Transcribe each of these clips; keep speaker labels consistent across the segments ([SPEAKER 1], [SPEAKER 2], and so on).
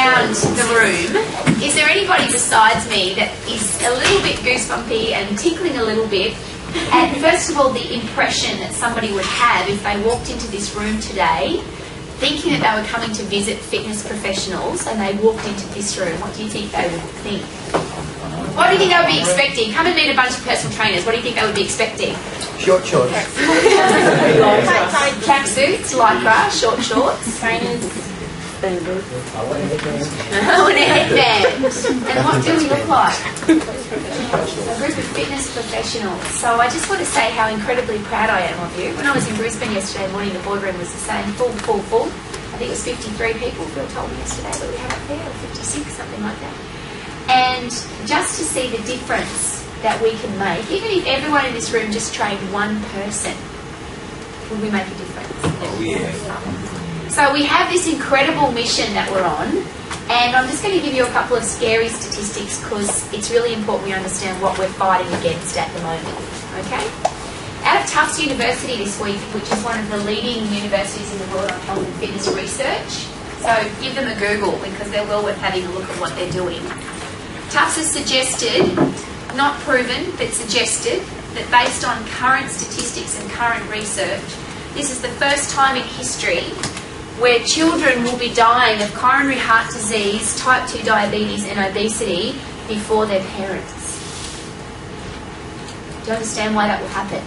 [SPEAKER 1] around the room, is there anybody besides me that is a little bit goosebumpy and tickling a little bit at, first of all, the impression that somebody would have if they walked into this room today thinking that they were coming to visit fitness professionals and they walked into this room? What do you think they would think? What do you think they would be expecting? Come and meet a bunch of personal trainers. What do you think they would be expecting?
[SPEAKER 2] Short shorts.
[SPEAKER 1] Tracksuits, lycra, short shorts.
[SPEAKER 3] Trainers.
[SPEAKER 1] Oh, and a headband. And what do we look like? A group of fitness professionals. So I just want to say how incredibly proud I am of you. When I was in Brisbane yesterday morning, the boardroom was the same, full. I think it was 53 people, Phil told me yesterday, that we had up there, or 56, something like that. And just to see the difference that we can make, even if everyone in this room just trained one person, will we make a difference?
[SPEAKER 2] Oh, yeah.
[SPEAKER 1] So we have this incredible mission that we're on, and I'm just going to give you a couple of scary statistics because it's really important we understand what we're fighting against at the moment. Okay? Out of Tufts University this week, which is one of the leading universities in the world on health and fitness research, so give them a Google because they're well worth having a look at what they're doing. Tufts has suggested, not proven, but suggested, that based on current statistics and current research, this is the first time in history where children will be dying of coronary heart disease, type 2 diabetes and obesity before their parents. Do you understand why that will happen?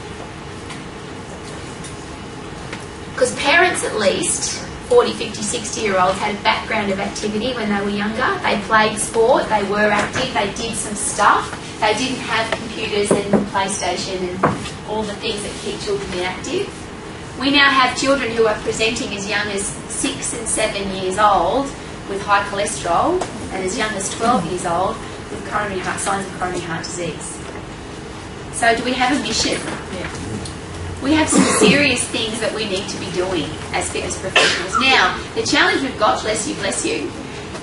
[SPEAKER 1] Because parents, at least 40, 50, 60-year-olds, had a background of activity when they were younger. They played sport, they were active, they did some stuff. They didn't have computers and PlayStation and all the things that keep children inactive. We now have children who are presenting as young as 6 and 7 years old with high cholesterol and as young as 12 years old with signs of coronary heart disease. So do we have a mission? Yeah. We have some serious things that we need to be doing as fitness professionals. Now, the challenge we've got, bless you,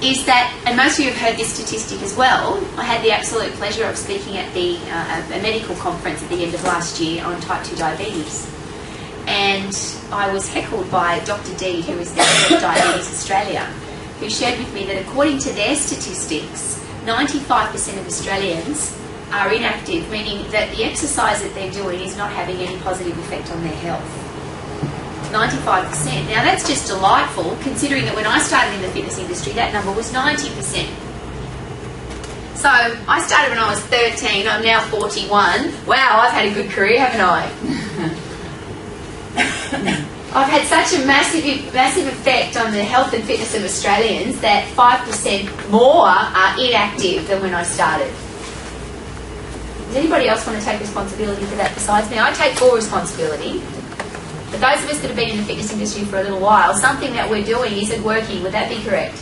[SPEAKER 1] is that, and most of you have heard this statistic as well, I had the absolute pleasure of speaking at a medical conference at the end of last year on type 2 diabetes. And I was heckled by Dr. Deed, who is the head of Diabetes Australia, who shared with me that according to their statistics, 95% of Australians are inactive, meaning that the exercise that they're doing is not having any positive effect on their health. 95%. Now that's just delightful, considering that when I started in the fitness industry, that number was 90%. So I started when I was 13, I'm now 41. Wow, I've had a good career, haven't I? I've had such a massive effect on the health and fitness of Australians that 5% more are inactive than when I started. Does anybody else want to take responsibility for that besides me? I take full responsibility. But those of us that have been in the fitness industry for a little while, something that we're doing isn't working. Would that be correct?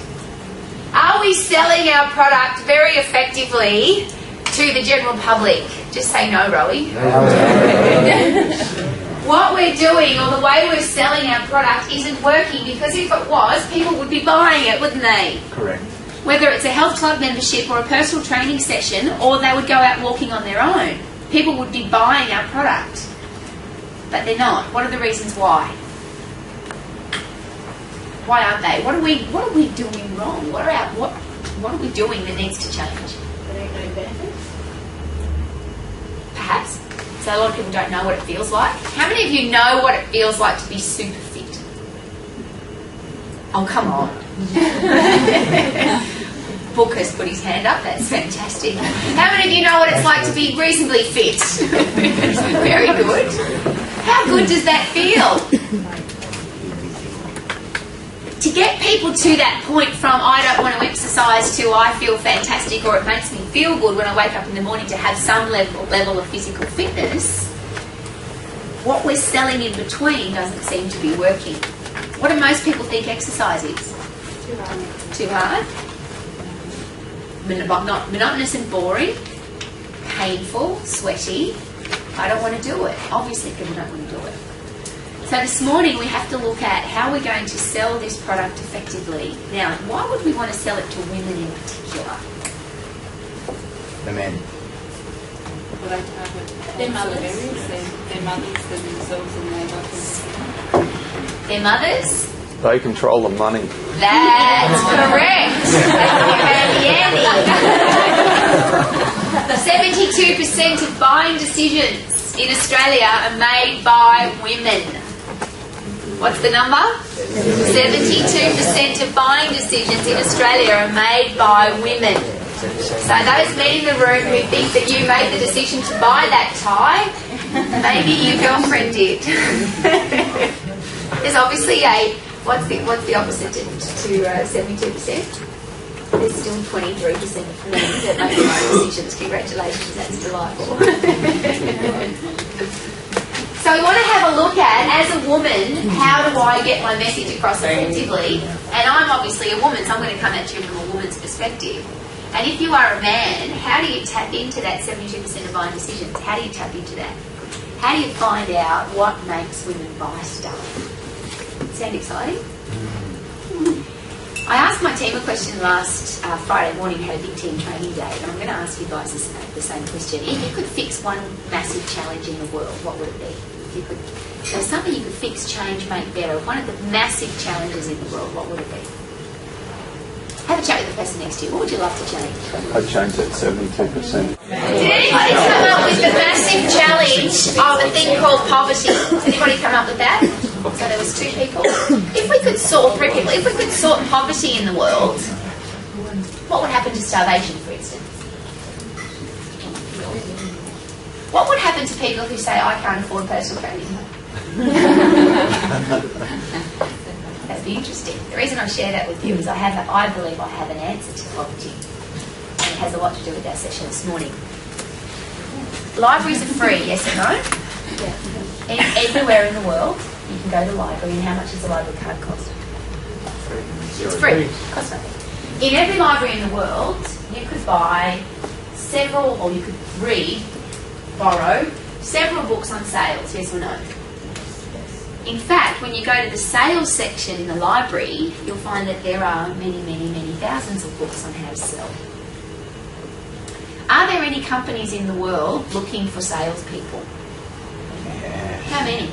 [SPEAKER 1] Are we selling our product very effectively to the general public? Just say no, Rowie. What we're doing, or the way we're selling our product, isn't working, because if it was, people would be buying it, wouldn't they?
[SPEAKER 2] Correct.
[SPEAKER 1] Whether it's a health club membership or a personal training session, or they would go out walking on their own, people would be buying our product. But they're not. What are the reasons why? Why aren't they? What are we doing wrong? What are we doing that needs to change?
[SPEAKER 3] There ain't no benefits.
[SPEAKER 1] Perhaps. So a lot of people don't know what it feels like. How many of you know what it feels like to be super fit? Oh, come on. Book has put his hand up. That's fantastic. How many of you know what it's like to be reasonably fit? Very good. How good does that feel? To get people to that point from I don't want to exercise to I feel fantastic or it makes me feel good when I wake up in the morning to have some level of physical fitness, what we're selling in between doesn't seem to be working. What do most people think exercise is?
[SPEAKER 3] Too hard.
[SPEAKER 1] Too hard? Not monotonous and boring? Painful? Sweaty? I don't want to do it. Obviously people don't want to do it. So this morning we have to look at how we're going to sell this product effectively. Now, why would we want to sell it to women in particular?
[SPEAKER 2] The men.
[SPEAKER 3] Well, their mothers. Their mothers, themselves and their mothers.
[SPEAKER 1] Their mothers?
[SPEAKER 4] They control the money.
[SPEAKER 1] That's correct. of buying decisions in Australia are made by women. What's the number? 72% of buying decisions in Australia are made by women. So those men in the room who think that you made the decision to buy that tie, maybe your girlfriend did. There's obviously what's the opposite to 72%? There's still 23% of men that make their own decisions. Congratulations, that's delightful. So we want to have a look at, as a woman, how do I get my message across effectively? And I'm obviously a woman, so I'm going to come at you from a woman's perspective. And if you are a man, how do you tap into that 72% of buying decisions? How do you tap into that? How do you find out what makes women buy stuff? Sound exciting? I asked my team a question last Friday morning, had a big team training day, and I'm going to ask you guys the same question. If you could fix one massive challenge in the world, what would it be? If you could, so something you could fix, change, make better, one of the massive challenges in the world, what would it be? Have a chat with the person next to you. What would you love to change?
[SPEAKER 4] I'd change that 72%.
[SPEAKER 1] Did anybody come up with the massive challenge of a thing called poverty? Has anybody come up with that? So there was 2 people. If we could sort 3 people, if we could sort poverty in the world, what would happen to starvation, for instance? What would happen to people who say, I can't afford personal training? That'd be interesting. The reason I share that with you is I believe I have an answer to poverty. And it has a lot to do with our session this morning. Libraries are free, yes or no? Yeah. Everywhere in the world, you can go to the library, and how much does the library card cost? It's free. It costs nothing. In every library in the world, you could buy several, or you could borrow several books on sales, yes or no? In fact, when you go to the sales section in the library, you'll find that there are many, many, many thousands of books on how to sell. Are there any companies in the world looking for salespeople?
[SPEAKER 2] Yeah.
[SPEAKER 1] How many?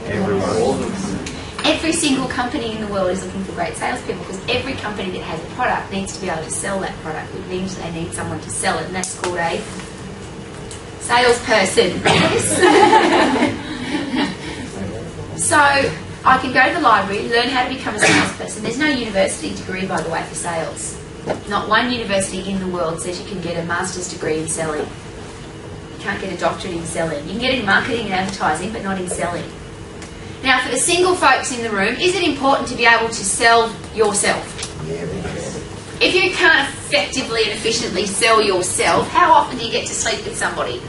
[SPEAKER 2] Everyone.
[SPEAKER 1] Every single company in the world is looking for great salespeople, because every company that has a product needs to be able to sell that product, which means they need someone to sell it, and that's called a salesperson. Yes. So I can go to the library, learn how to become a salesperson. There's no university degree, by the way, for sales. Not one university in the world says you can get a master's degree in selling. You can't get a doctorate in selling. You can get it in marketing and advertising, but not in selling. Now, for the single folks in the room, is it important to be able to sell yourself? If you can't effectively and efficiently sell yourself, how often do you get to sleep with somebody?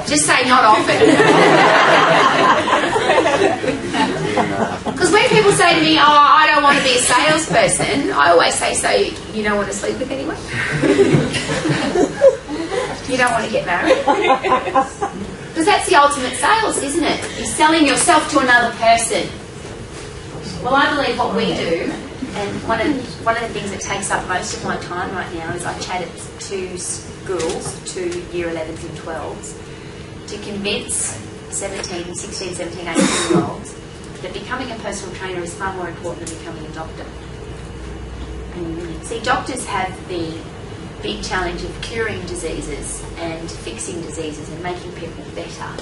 [SPEAKER 1] Just say not often. Because when people say to me, oh, I don't want to be a salesperson, I always say, so you don't want to sleep with anyone? You don't want to get married? Because that's the ultimate sales, isn't it? You're selling yourself to another person. Well, I believe what we do, and one of the things that takes up most of my time right now is I chat to schools, to year 11s and 12s, to convince 16, 17, 18-year-olds that becoming a personal trainer is far more important than becoming a doctor. See, doctors have the big challenge of curing diseases and fixing diseases and making people better.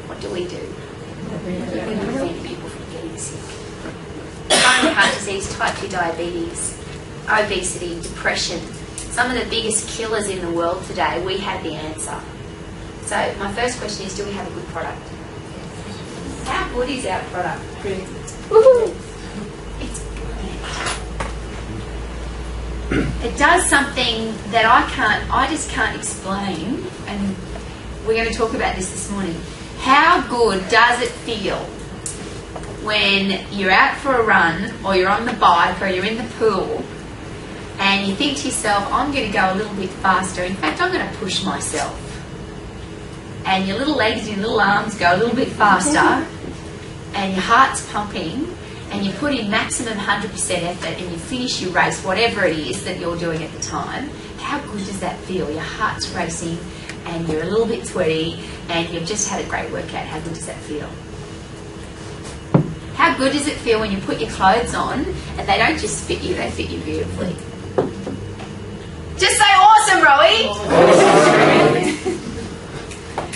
[SPEAKER 1] What do? We prevent people from getting sick. Coronary heart disease, type 2 diabetes, obesity, depression, some of the biggest killers in the world today, we have the answer. So my first question is, do we have a good product? How good is our product? Woohoo! It's brilliant. It does something that I just can't explain, and we're going to talk about this morning. How good does it feel when you're out for a run, or you're on the bike, or you're in the pool, and you think to yourself, I'm going to go a little bit faster. In fact, I'm going to push myself. And your little legs and your little arms go a little bit faster, and your heart's pumping, and you put in maximum 100% effort, and you finish your race, whatever it is that you're doing at the time. How good does that feel? Your heart's racing, and you're a little bit sweaty, and you've just had a great workout. How good does that feel? How good does it feel when you put your clothes on, and they don't just fit you, they fit you beautifully? Just say awesome! Awesome, Rowie!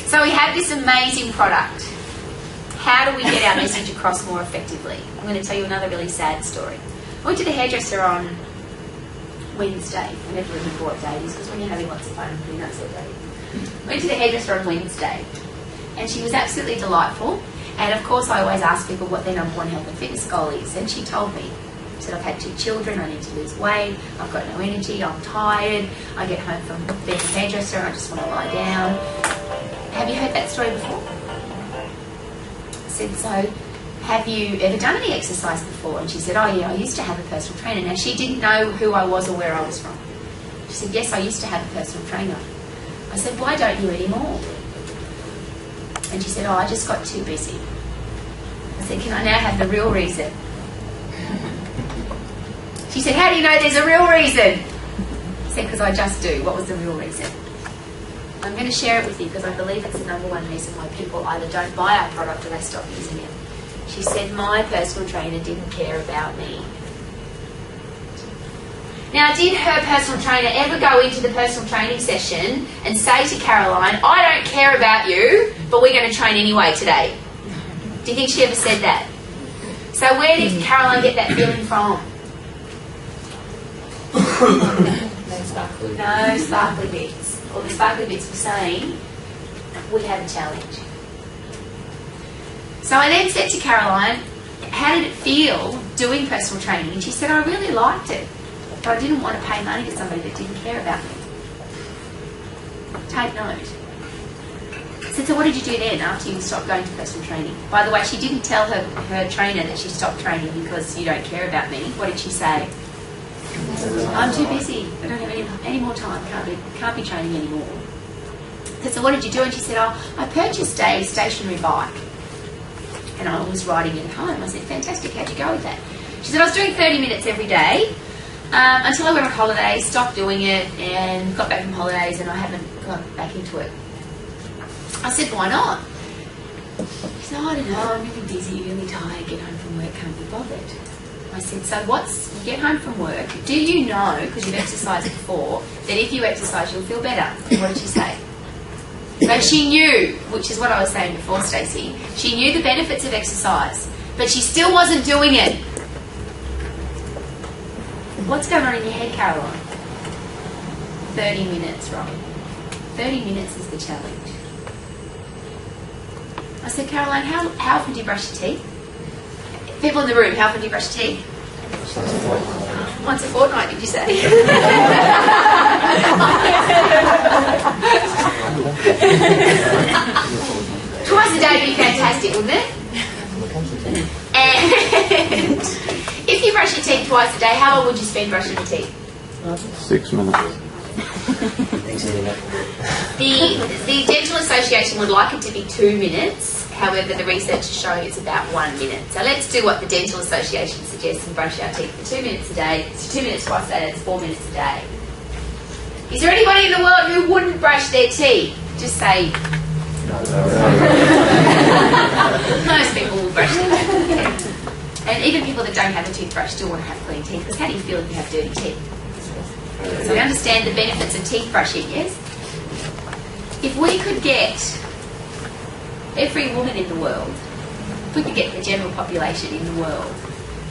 [SPEAKER 1] So we have this amazing product. How do we get our message across more effectively? I'm going to tell you another really sad story. I went to the hairdresser on Wednesday. I never remember what day it is because when you're having lots of fun, you know what day it is. Went to the hairdresser on Wednesday and she was absolutely delightful. And of course I always ask people what their number one health and fitness goal is. And she told me. She said, I've had 2 children, I need to lose weight, I've got no energy, I'm tired, I get home from being a hairdresser, I just want to lie down. Have you heard that story before? I said, so have you ever done any exercise before? And she said, oh yeah, I used to have a personal trainer. Now she didn't know who I was or where I was from. She said, yes, I used to have a personal trainer. I said, why don't you anymore? And she said, oh, I just got too busy. I said, can I now have the real reason? She said, how do you know there's a real reason? I said, because I just do. What was the real reason? I'm going to share it with you because I believe it's the number one reason why people either don't buy our product or they stop using it. She said, my personal trainer didn't care about me. Now, did her personal trainer ever go into the personal training session and say to Caroline, I don't care about you, but we're going to train anyway today? Do you think she ever said that? So where did Caroline get that feeling from? No sparkly bits. Or the sparkly bits were saying, we have a challenge. So I then said to Caroline, how did it feel doing personal training? And she said, I really liked it, but I didn't want to pay money to somebody that didn't care about me. Take note. I said, so what did you do then after you stopped going to personal training? By the way, she didn't tell her trainer that she stopped training because you don't care about me. What did she say? I'm too busy. I don't have any more time. Can't be training anymore. I said, so what did you do? And she said, oh, I purchased a stationary bike and I was riding it home. I said, fantastic. How'd you go with that? She said, I was doing 30 minutes every day until I went on holiday, stopped doing it and got back from holidays and I haven't got back into it. I said, why not? She said, oh, I don't know. I'm really busy, really tired, get home from work, can't be bothered. I said, so you get home from work, do you know, because you've exercised before, that if you exercise you'll feel better? And what did she say? So she knew, which is what I was saying before, Stacey, she knew the benefits of exercise, but she still wasn't doing it. What's going on in your head, Caroline? 30 minutes, Robbie. 30 minutes is the challenge. I said, Caroline, how often do you brush your teeth? People in the room, how often do you brush your teeth? Once a fortnight, did you say? Twice a day would be fantastic, wouldn't it? And if you brush your teeth twice a day, how long would you spend brushing your teeth?
[SPEAKER 2] 6 minutes.
[SPEAKER 1] The Dental Association would like it to be 2 minutes. However, the research shows it's about 1 minute. So let's do what the Dental Association suggests and brush our teeth for 2 minutes a day. It's 2 minutes twice a day, that's 4 minutes a day. Is there anybody in the world who wouldn't brush their teeth? Just say... Most people will brush their teeth. And even people that don't have a toothbrush still want to have clean teeth, because how do you feel if you have dirty teeth? So we understand the benefits of teeth brushing, yes? If we could get every woman in the world, if we could get the general population in the world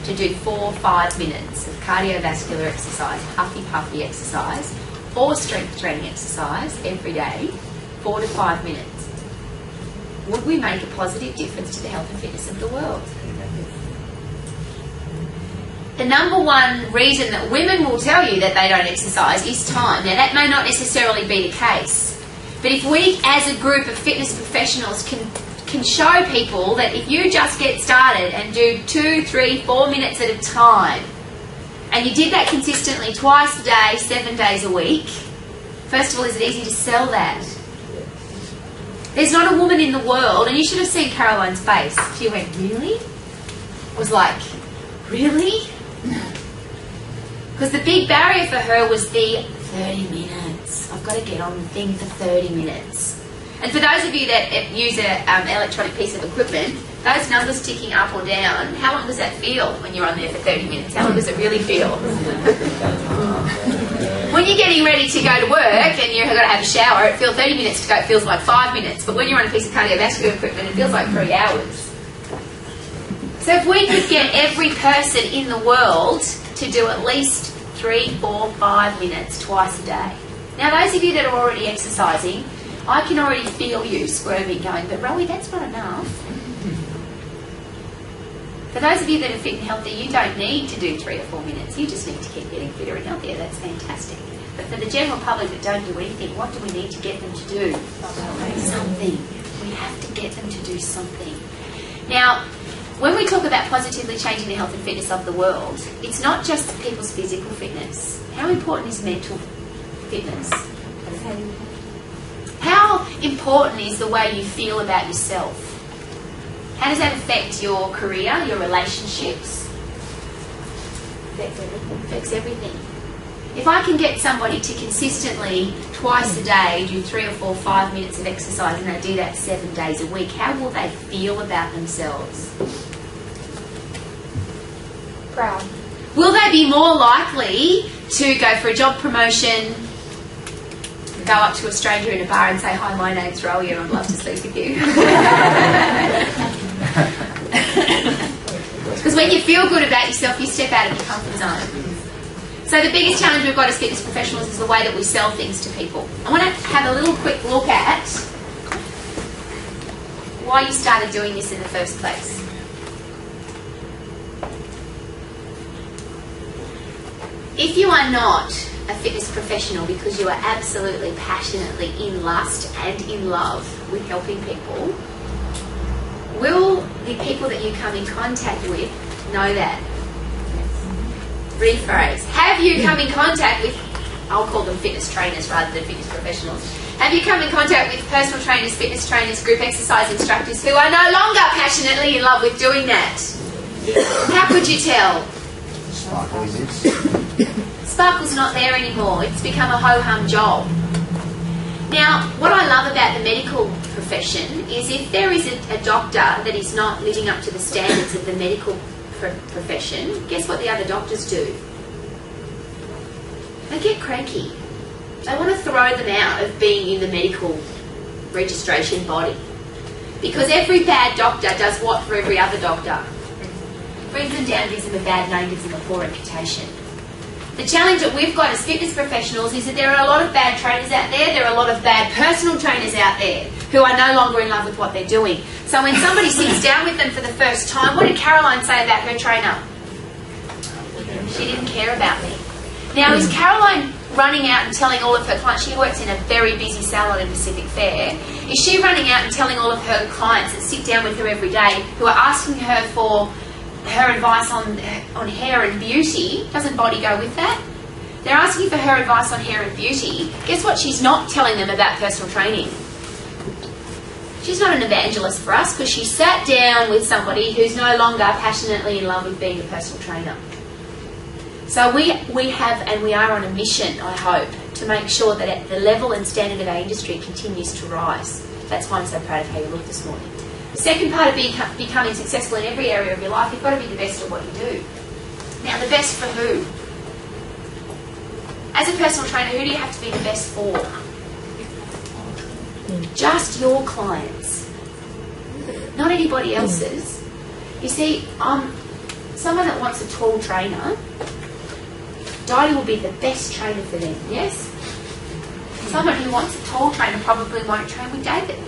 [SPEAKER 1] to do 4 or 5 minutes of cardiovascular exercise, puffy exercise, or strength training exercise every day, 4 to 5 minutes, would we make a positive difference to the health and fitness of the world? The number one reason that women will tell you that they don't exercise is time. Now, that may not necessarily be the case. But if we, as a group of fitness professionals, can show people that if you just get started and do 2, 3, 4 minutes at a time, and you did that consistently twice a day, 7 days a week, first of all, is it easy to sell that? There's not a woman in the world, and you should have seen Caroline's face. She went, really? Was like, really? Because the big barrier for her was the 30 minutes. I've got to get on the thing for 30 minutes. And for those of you that use an electronic piece of equipment, those numbers ticking up or down, how long does that feel when you're on there for 30 minutes? How long does it really feel? When you're getting ready to go to work and you've got to have a shower, it feels 30 minutes to go, it feels like 5 minutes. But when you're on a piece of cardiovascular equipment, it feels like 3 hours. So if we could get every person in the world to do at least 3, 4, 5 minutes twice a day. Now, those of you that are already exercising, I can already feel you squirming going, but Rowie, that's not enough. For those of you that are fit and healthy, you don't need to do 3 or 4 minutes. You just need to keep getting fitter and healthier. That's fantastic. But for the general public that don't do anything, what do we need to get them to do? Something. We have to get them to do something. Now, when we talk about positively changing the health and fitness of the world, it's not just people's physical fitness. How important is mental fitness? How important is the way you feel about yourself? How does that affect your career, your relationships? Affects everything. If I can get somebody to consistently, twice a day, do 3 or 4, 5 minutes of exercise, and they do that 7 days a week, how will they feel about themselves?
[SPEAKER 4] Proud.
[SPEAKER 1] Will they be more likely to go for a job promotion, go up to a stranger in a bar and say, "Hi, my name's Rowie and I'd love to sleep with you"? Because when you feel good about yourself, you step out of your comfort zone. So the biggest challenge we've got as fitness professionals is the way that we sell things to people. I want to have a little quick look at why you started doing this in the first place. If you are not a fitness professional because you are absolutely passionately in lust and in love with helping people, will the people that you come in contact with know that? Rephrase. Have you come in contact with, I'll call them fitness trainers rather than fitness professionals, have you come in contact with personal trainers, fitness trainers, group exercise instructors who are no longer passionately in love with doing that? How could you tell? Sparkle's not there anymore. It's become a ho-hum job. Now, what I love about the medical profession is if there is a doctor that is not living up to the standards of the medical profession, guess what the other doctors do? They get cranky. They want to throw them out of being in the medical registration body. Because every bad doctor does what for every other doctor? Brings them down, gives them a bad name, gives them a poor reputation. The challenge that we've got as fitness professionals is that there are a lot of bad trainers out there, there are a lot of bad personal trainers out there who are no longer in love with what they're doing. So when somebody sits down with them for the first time, what did Caroline say about her trainer? She didn't care about me. Now, is Caroline running out and telling all of her clients, she works in a very busy salon in Pacific Fair, is she running out and telling all of her clients that sit down with her every day who are asking her for her advice on hair and beauty? Doesn't body go with that? They're asking for her advice on hair and beauty. Guess what she's not telling them about personal training? She's not an evangelist for us because she sat down with somebody who's no longer passionately in love with being a personal trainer. So we have and we are on a mission, I hope, to make sure that the level and standard of our industry continues to rise. That's why I'm so proud of how you look this morning. The second part of becoming successful in every area of your life, you've got to be the best at what you do. Now, the best for who? As a personal trainer, who do you have to be the best for? Just your clients. Not anybody else's. You see, someone that wants a tall trainer, Dottie will be the best trainer for them, yes? Someone who wants a tall trainer probably won't train with David.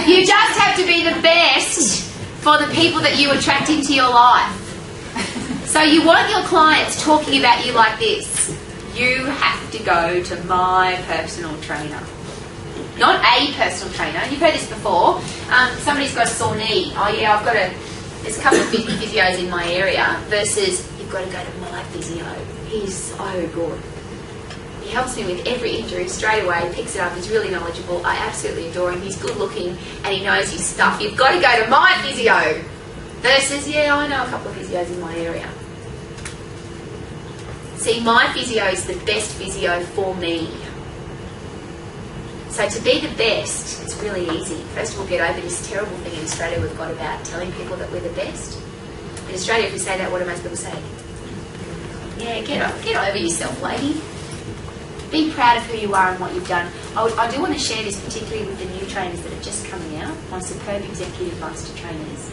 [SPEAKER 1] You just have to be the best for the people that you attract into your life. So you want your clients talking about you like this: you have to go to my personal trainer. Not a personal trainer. You've heard this before. Somebody's got a sore knee. Oh yeah, there's a couple of physios in my area, versus you've got to go to my physio. He's so good. He helps me with every injury straight away, picks it up, he's really knowledgeable. I absolutely adore him. He's good looking and he knows his stuff. You've got to go to my physio. Versus, yeah, I know a couple of physios in my area. See, my physio is the best physio for me. So to be the best, it's really easy. First of all, get over this terrible thing in Australia we've got about telling people that we're the best. In Australia, if we say that, what do most people say? Yeah, get over yourself, lady. Be proud of who you are and what you've done. I do want to share this particularly with the new trainers that are just coming out, my superb executive master trainers.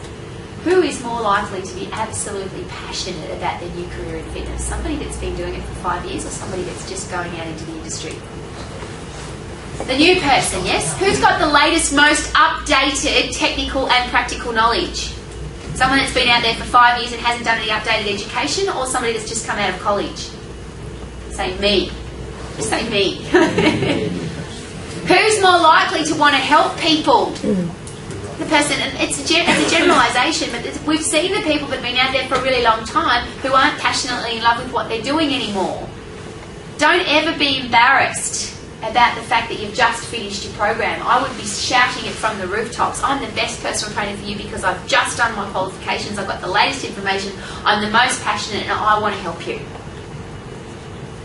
[SPEAKER 1] Who is more likely to be absolutely passionate about their new career in fitness? Somebody that's been doing it for 5 years or somebody that's just going out into the industry? The new person, yes? Who's got the latest, most updated technical and practical knowledge? Someone that's been out there for 5 years and hasn't done any updated education, or somebody that's just come out of college? Say me. Say me. Who's more likely to want to help people? The person, and it's a generalisation, but we've seen the people that have been out there for a really long time who aren't passionately in love with what they're doing anymore. Don't ever be embarrassed about the fact that you've just finished your program. I would be shouting it from the rooftops. I'm the best personal trainer for you because I've just done my qualifications, I've got the latest information, I'm the most passionate and I want to help you.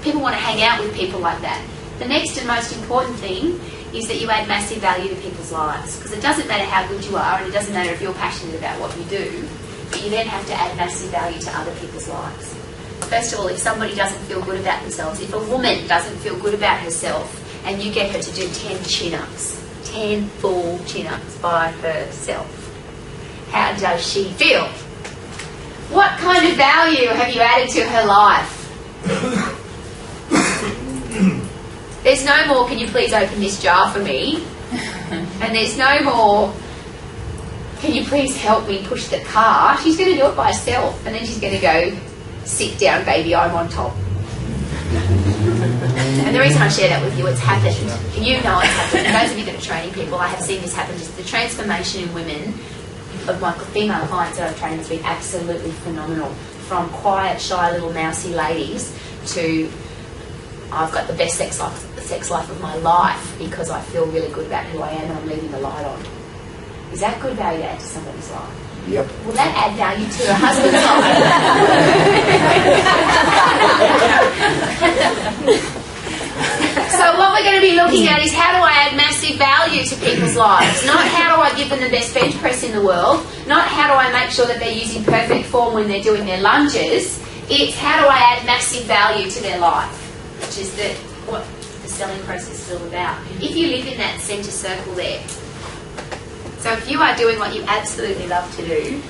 [SPEAKER 1] People want to hang out with people like that. The next and most important thing is that you add massive value to people's lives, because it doesn't matter how good you are and it doesn't matter if you're passionate about what you do, but you then have to add massive value to other people's lives. First of all, if somebody doesn't feel good about themselves, if a woman doesn't feel good about herself and you get her to do 10 chin-ups, 10 full chin-ups by herself, how does she feel? What kind of value have you added to her life? There's no more, can you please open this jar for me? And there's no more, can you please help me push the car? She's going to do it by herself, and then she's going to go, sit down, baby, I'm on top. And the reason I share that with you, it's happened. You know it's happened. And those of you that are training people, I have seen this happen. Just the transformation in women of my female clients that I've trained has been absolutely phenomenal. From quiet, shy little mousy ladies to I've got the best sex life of my life because I feel really good about who I am and I'm leaving the light on. Is that good value to add to somebody's life?
[SPEAKER 2] Yep.
[SPEAKER 1] Will that add value to a husband's life? So what we're going to be looking at is how do I add massive value to people's lives? Not how do I give them the best bench press in the world, not how do I make sure that they're using perfect form when they're doing their lunges. It's how do I add massive value to their life, which is what the selling process is all about. If you live in that centre circle there, so if you are doing what you absolutely love to do,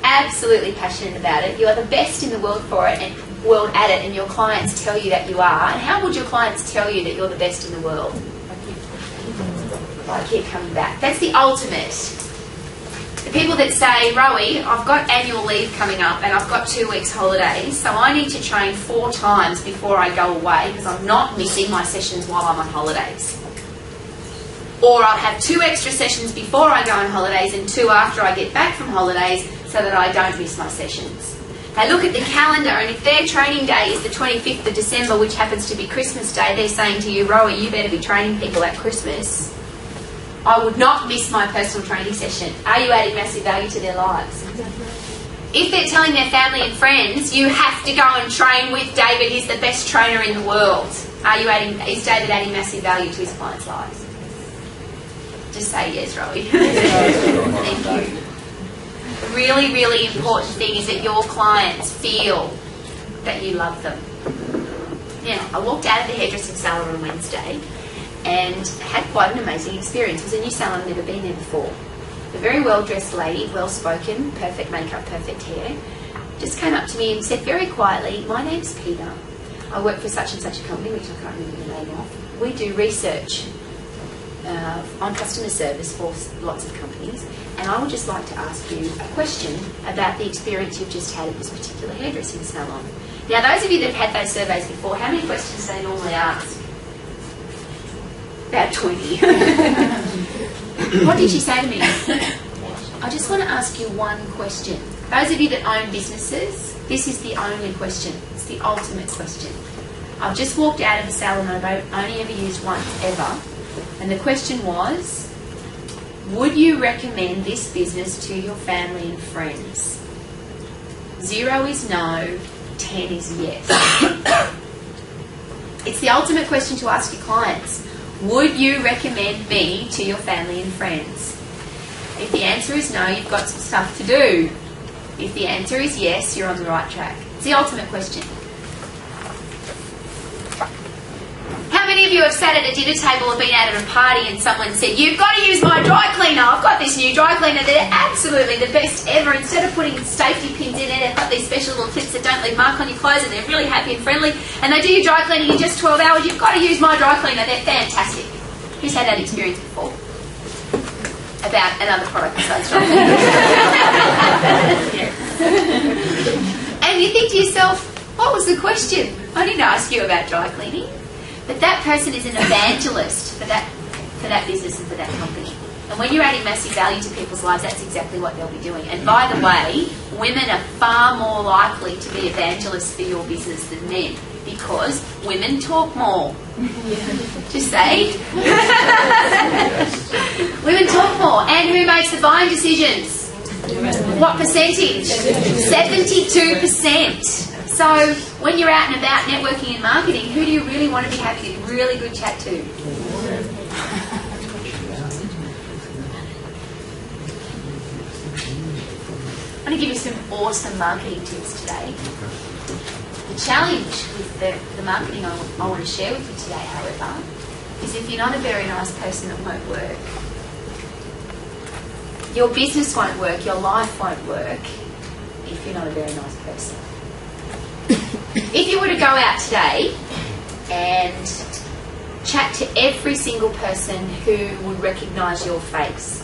[SPEAKER 1] absolutely passionate about it, you are the best in the world for it and world at it, and your clients tell you that you are, and how would your clients tell you that you're the best in the world? I keep coming back. That's the ultimate. The people that say, Rowie, I've got annual leave coming up and I've got 2 weeks holidays, so I need to train 4 times before I go away because I'm not missing my sessions while I'm on holidays. Or I'll have 2 extra sessions before I go on holidays and 2 after I get back from holidays so that I don't miss my sessions. They look at the calendar, and if their training day is the 25th of December, which happens to be Christmas Day, they're saying to you, Rowie, you better be training people at Christmas. I would not miss my personal training session. Are you adding massive value to their lives? If they're telling their family and friends, you have to go and train with David, he's the best trainer in the world. Is David adding massive value to his clients' lives? Just say yes, Rowie. Thank you. The really, really important thing is that your clients feel that you love them. Now, I walked out of the hairdressing salon on Wednesday and had quite an amazing experience. It was a new salon, I'd never been there before. A very well-dressed lady, well-spoken, perfect makeup, perfect hair, just came up to me and said very quietly, my name's Peter. I work for such and such a company, which I can't remember the name of. We do research on customer service for lots of companies, and I would just like to ask you a question about the experience you've just had at this particular hairdressing salon. Now, those of you that have had those surveys before, how many questions do they normally ask? About 20. What did she say to me? I just want to ask you one question. Those of you that own businesses, this is the only question. It's the ultimate question. I've just walked out of the salon I've only ever used once, ever. And the question was, would you recommend this business to your family and friends? 0 is no, 10 is yes. It's the ultimate question to ask your clients. Would you recommend me to your family and friends? If the answer is no, you've got some stuff to do. If the answer is yes, you're on the right track. It's the ultimate question. How many of you have sat at a dinner table or been out at a party and someone said, you've got to use my dry cleaner, I've got this new dry cleaner, they're absolutely the best ever. Instead of putting safety pins in it, they've got these special little clips that don't leave mark on your clothes, and they're really happy and friendly, and they do your dry cleaning in just 12 hours. You've got to use my dry cleaner, they're fantastic. Who's had that experience before? About another product besides dry cleaning. And you think to yourself, what was the question? I didn't ask you about dry cleaning. But that person is an evangelist for that business and for that company. And when you're adding massive value to people's lives, that's exactly what they'll be doing. And by the way, women are far more likely to be evangelists for your business than men, because women talk more. Just say. Women talk more. And who makes the buying decisions? What percentage? 72%. So when you're out and about networking and marketing, who do you really want to be having a really good chat to? I'm going to give you some awesome marketing tips today. The challenge with the marketing I want to share with you today, however, is if you're not a very nice person, it won't work. Your business won't work, your life won't work if you're not a very nice person. If you were to go out today and chat to every single person who would recognise your face.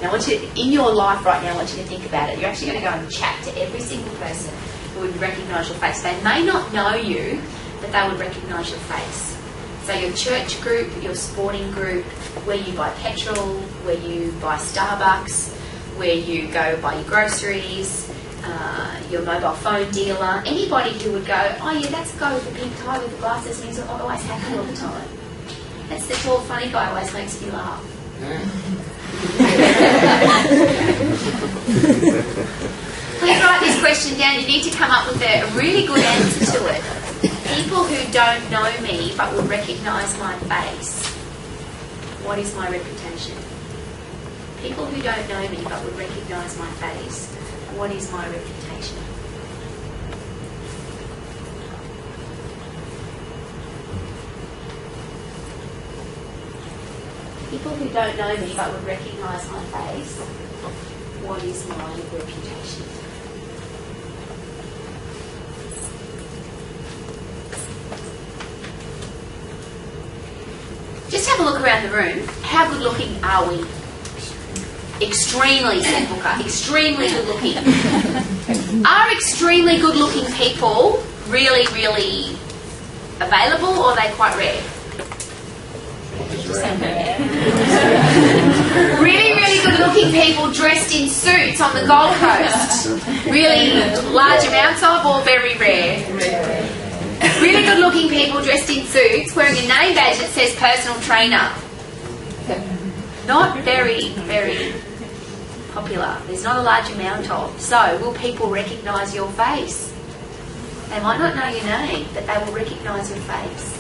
[SPEAKER 1] Now, in your life right now, I want you to think about it. You're actually going to go and chat to every single person who would recognise your face. They may not know you, but they would recognise your face. So your church group, your sporting group, where you buy petrol, where you buy Starbucks, where you go buy your groceries, your mobile phone dealer, anybody who would go, oh yeah, that's the guy with the pink tie with the glasses and he's always happy all the time. That's the tall, funny guy who always makes me laugh. Please write this question down. You need to come up with a really good answer to it. People who don't know me but will recognise my face. What is my reputation? People who don't know me but will recognise my face. What is my reputation? People who don't know me but would recognise my face. What is my reputation? Just have a look around the room. How good looking are we? Extremely, said Booker. Extremely good looking. Are extremely good looking people really, really available, or are they quite rare? Really, really good looking people dressed in suits on the Gold Coast. Really large amounts of, or very rare? Really good looking people dressed in suits wearing a name badge that says personal trainer. Not very, very popular. There's not a large amount of. So, will people recognise your face? They might not know your name, but they will recognise your face.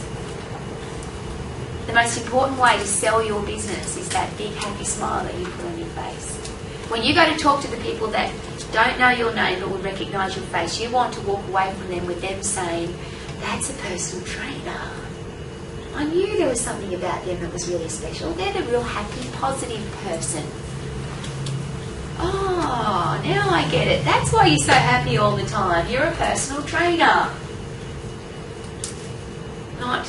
[SPEAKER 1] The most important way to sell your business is that big happy smile that you put on your face. When you go to talk to the people that don't know your name but will recognise your face, you want to walk away from them with them saying, that's a personal trainer. I knew there was something about them that was really special. They're the real happy, positive person. Oh, now I get it. That's why you're so happy all the time. You're a personal trainer. Not, I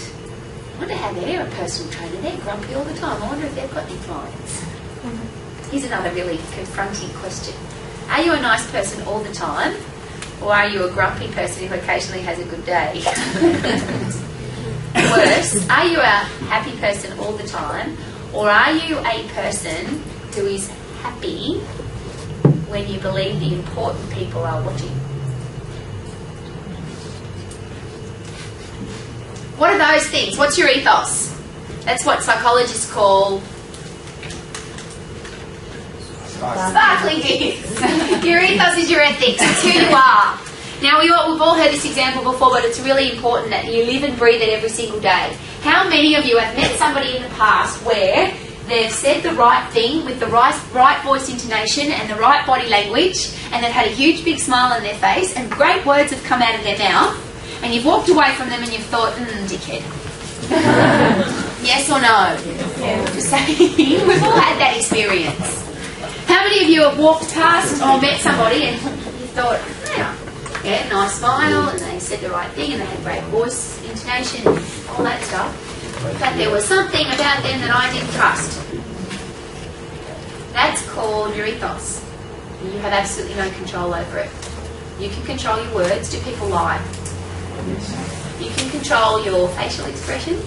[SPEAKER 1] wonder how they're a personal trainer. They're grumpy all the time. I wonder if they've got any clients. Here's another really confronting question. Are you a nice person all the time? Or are you a grumpy person who occasionally has a good day? Worse, are you a happy person all the time? Or are you a person who is happy when you believe the important people are watching? What are those things? What's your ethos? That's what psychologists call sparkling things. Your ethos is your ethics. It's who you are. Now, we've all heard this example before, but it's really important that you live and breathe it every single day. How many of you have met somebody in the past where they've said the right thing with the right voice intonation and the right body language, and they've had a huge big smile on their face, and great words have come out of their mouth, and you've walked away from them and you've thought, dickhead. Yes or no? Just saying, we've all had that experience. How many of you have walked past or met somebody and you thought, yeah, nice smile, and they said the right thing, and they had great voice intonation, all that stuff, but there was something about them that I didn't trust. That's called your ethos. You have absolutely no control over it. You can control your words. Do people lie? You can control your facial expressions.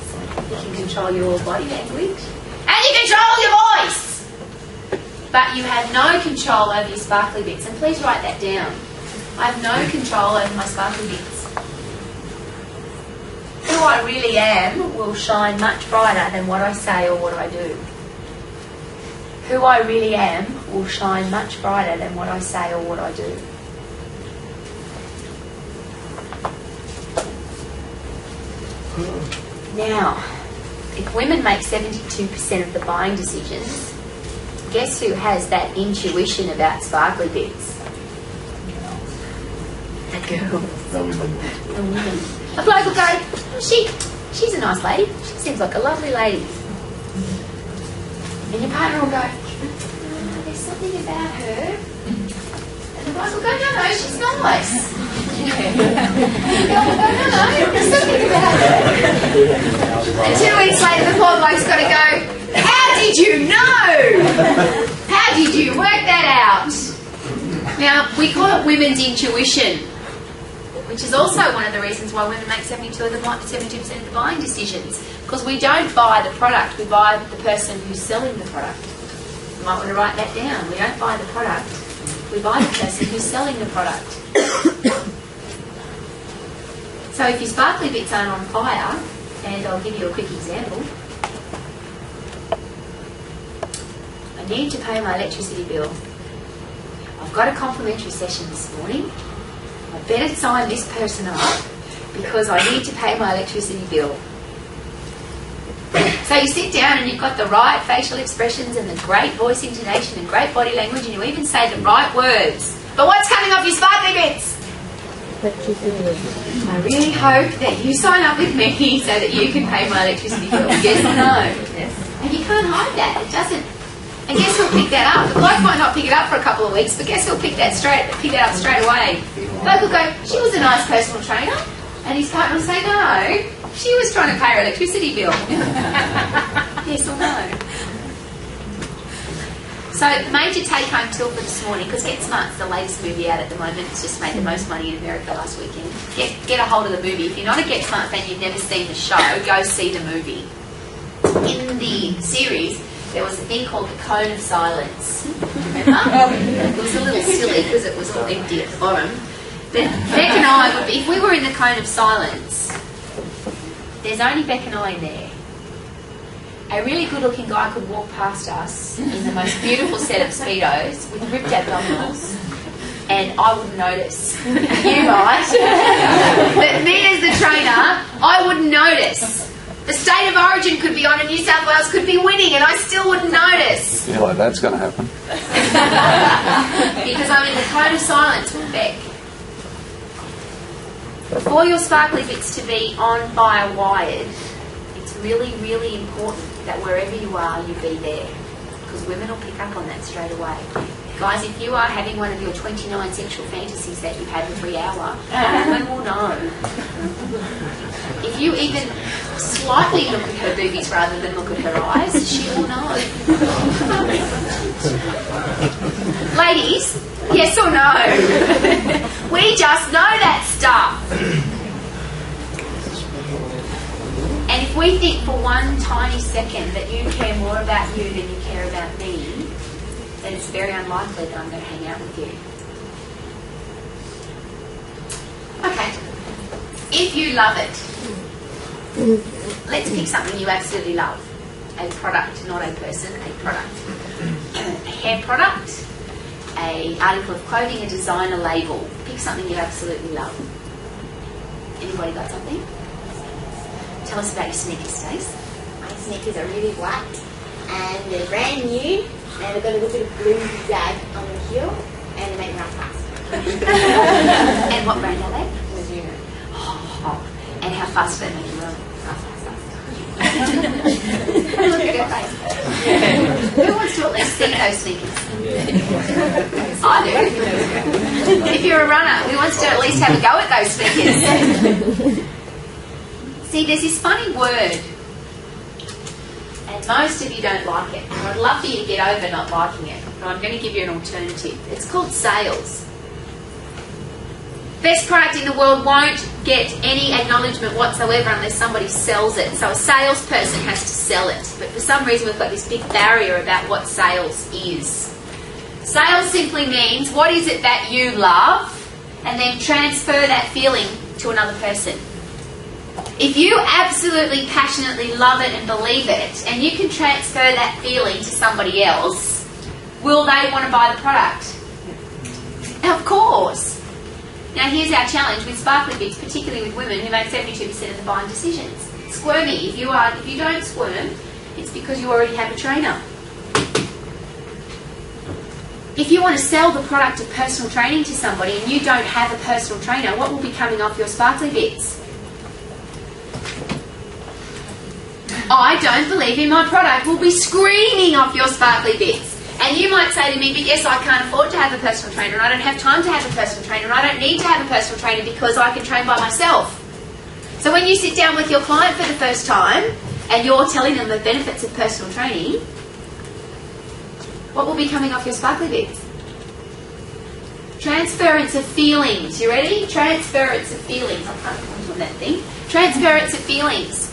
[SPEAKER 1] You can control your body language. And you control your voice! But you have no control over your sparkly bits. And please write that down. I have no control over my sparkly bits. Who I really am will shine much brighter than what I say or what I do. Who I really am will shine much brighter than what I say or what I do. Now, if women make 72% of the buying decisions, guess who has that intuition about sparkly bits? The girl. The woman. A bloke will go, she's a nice lady. She seems like a lovely lady. And your partner will go, there's something about her. And the bloke will go, no, she's nice. And the girl will go, no, there's something about her. And 2 weeks later, the poor bloke's got to go, how did you know? How did you work that out? Now, we call it women's intuition, which is also one of the reasons why women make 72% of the buying decisions. Because we don't buy the product, we buy the person who's selling the product. You might want to write that down. We don't buy the product, we buy the person who's selling the product. So if your sparkly bits aren't on fire, and I'll give you a quick example. I need to pay my electricity bill. I've got a complimentary session this morning. I better sign this person up because I need to pay my electricity bill. So you sit down and you've got the right facial expressions and the great voice intonation and great body language, and you even say the right words. But what's coming off your sparkly bits? I really hope that you sign up with me so that you can pay my electricity bill. Yes or no? Yes. And you can't hide that. It doesn't. And guess who'll pick that up? The bloke might not pick it up for a couple of weeks, but guess who'll pick that up straight away? The bloke will go, she was a nice personal trainer. And his partner will say, no, she was trying to pay her electricity bill. Yes or no? So, major take-home tool for this morning, because Get Smart's the latest movie out at the moment. It's just made the most money in America last weekend. Get a hold of the movie. If you're not a Get Smart fan, you've never seen the show, go see the movie. In the series, there was a thing called the cone of silence. Remember? It was a little silly because it was all empty at the bottom. But Beck and I would be, if we were in the cone of silence, there's only Beck and I in there. A really good-looking guy could walk past us in the most beautiful set of Speedos with ripped abdominals, and I wouldn't notice. You might. But me as the trainer, I wouldn't notice. The State of Origin could be on and New South Wales could be winning and I still wouldn't notice.
[SPEAKER 2] You feel like that's going to happen.
[SPEAKER 1] Because I'm in the cone of silence with Beck. For your sparkly bits to be on fire wired, it's really, really important that wherever you are, you be there. Because women will pick up on that straight away. Guys, if you are having one of your 29 sexual fantasies that you've had every hour, a woman will know. If you even slightly look at her boobies rather than look at her eyes, she will know. Ladies, yes or no? We just know that stuff. And if we think for one tiny second that you care more about you than you care about me, then it's very unlikely that I'm going to hang out with you. Okay. If you love it, let's pick something you absolutely love. A product, not a person, a product. A hair product, an article of clothing, a design, a label. Pick something you absolutely love. Anybody got something? Tell us about your sneakers, Stace.
[SPEAKER 4] My sneakers are really white and they're brand new and they've got a little bit of blue zag on the heel and they make me run fast.
[SPEAKER 1] And what brand are they?
[SPEAKER 4] Mizuno.
[SPEAKER 1] Oh, and how fast do they make you run?
[SPEAKER 4] Fast.
[SPEAKER 1] Look at your face. Who wants to at least see those sneakers? I do. If you're a runner, who wants to at least have a go at those sneakers? See, there's this funny word, and most of you don't like it. And I'd love for you to get over not liking it, but I'm going to give you an alternative. It's called sales. Best product in the world won't get any acknowledgement whatsoever unless somebody sells it. So a salesperson has to sell it. But for some reason we've got this big barrier about what sales is. Sales simply means what is it that you love and then transfer that feeling to another person. If you absolutely passionately love it and believe it and you can transfer that feeling to somebody else, will they want to buy the product? Of course. Now here's our challenge with sparkly bits, particularly with women who make 72% of the buying decisions. Squirmy. If you don't squirm, it's because you already have a trainer. If you want to sell the product of personal training to somebody and you don't have a personal trainer, what will be coming off your sparkly bits? I don't believe in my product will be screaming off your sparkly bits. And you might say to me, but yes, I can't afford to have a personal trainer, and I don't have time to have a personal trainer, and I don't need to have a personal trainer because I can train by myself. So when you sit down with your client for the first time and you're telling them the benefits of personal training, what will be coming off your sparkly bits? Transference of feelings. You ready? Transference of feelings. I can't comment on that thing. Transference of feelings.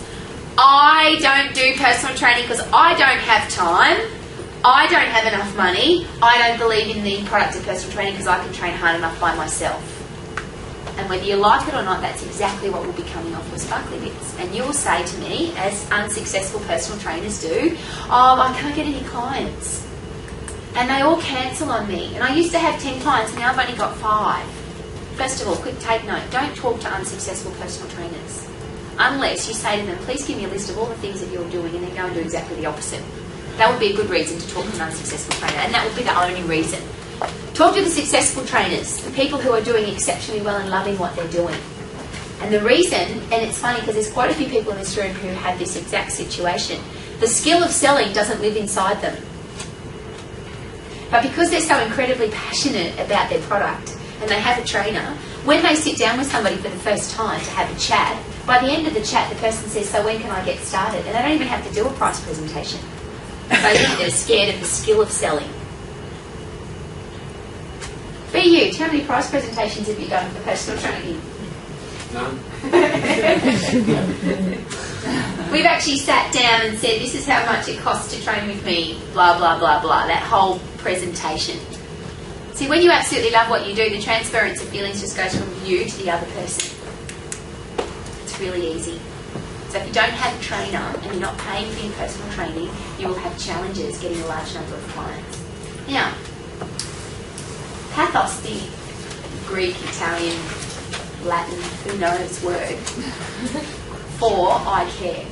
[SPEAKER 1] I don't do personal training because I don't have time. I don't have enough money. I don't believe in the product of personal training because I can train hard enough by myself. And whether you like it or not, that's exactly what will be coming off your sparkly bits. And you will say to me, as unsuccessful personal trainers do, oh, I can't get any clients. And they all cancel on me. And I used to have 10 clients, now I've only got 5. First of all, quick take note, don't talk to unsuccessful personal trainers. Unless you say to them, please give me a list of all the things that you're doing and then go and do exactly the opposite. That would be a good reason to talk to an unsuccessful trainer, and that would be the only reason. Talk to the successful trainers, the people who are doing exceptionally well and loving what they're doing. And the reason, and it's funny because there's quite a few people in this room who have this exact situation, the skill of selling doesn't live inside them. But because they're so incredibly passionate about their product and they have a trainer, when they sit down with somebody for the first time to have a chat, by the end of the chat the person says, so when can I get started? And they don't even have to do a price presentation. They're scared of the skill of selling. For you, how many price presentations have you done for personal training?
[SPEAKER 2] None.
[SPEAKER 1] We've actually sat down and said, this is how much it costs to train with me, blah, blah, blah, blah, that whole presentation. See, when you absolutely love what you do, the transference of feelings just goes from you to the other person. It's really easy. So if you don't have a trainer and you're not paying for your personal training, you will have challenges getting a large number of clients. Now, pathos, the Greek, Italian, Latin, who knows word, for I care.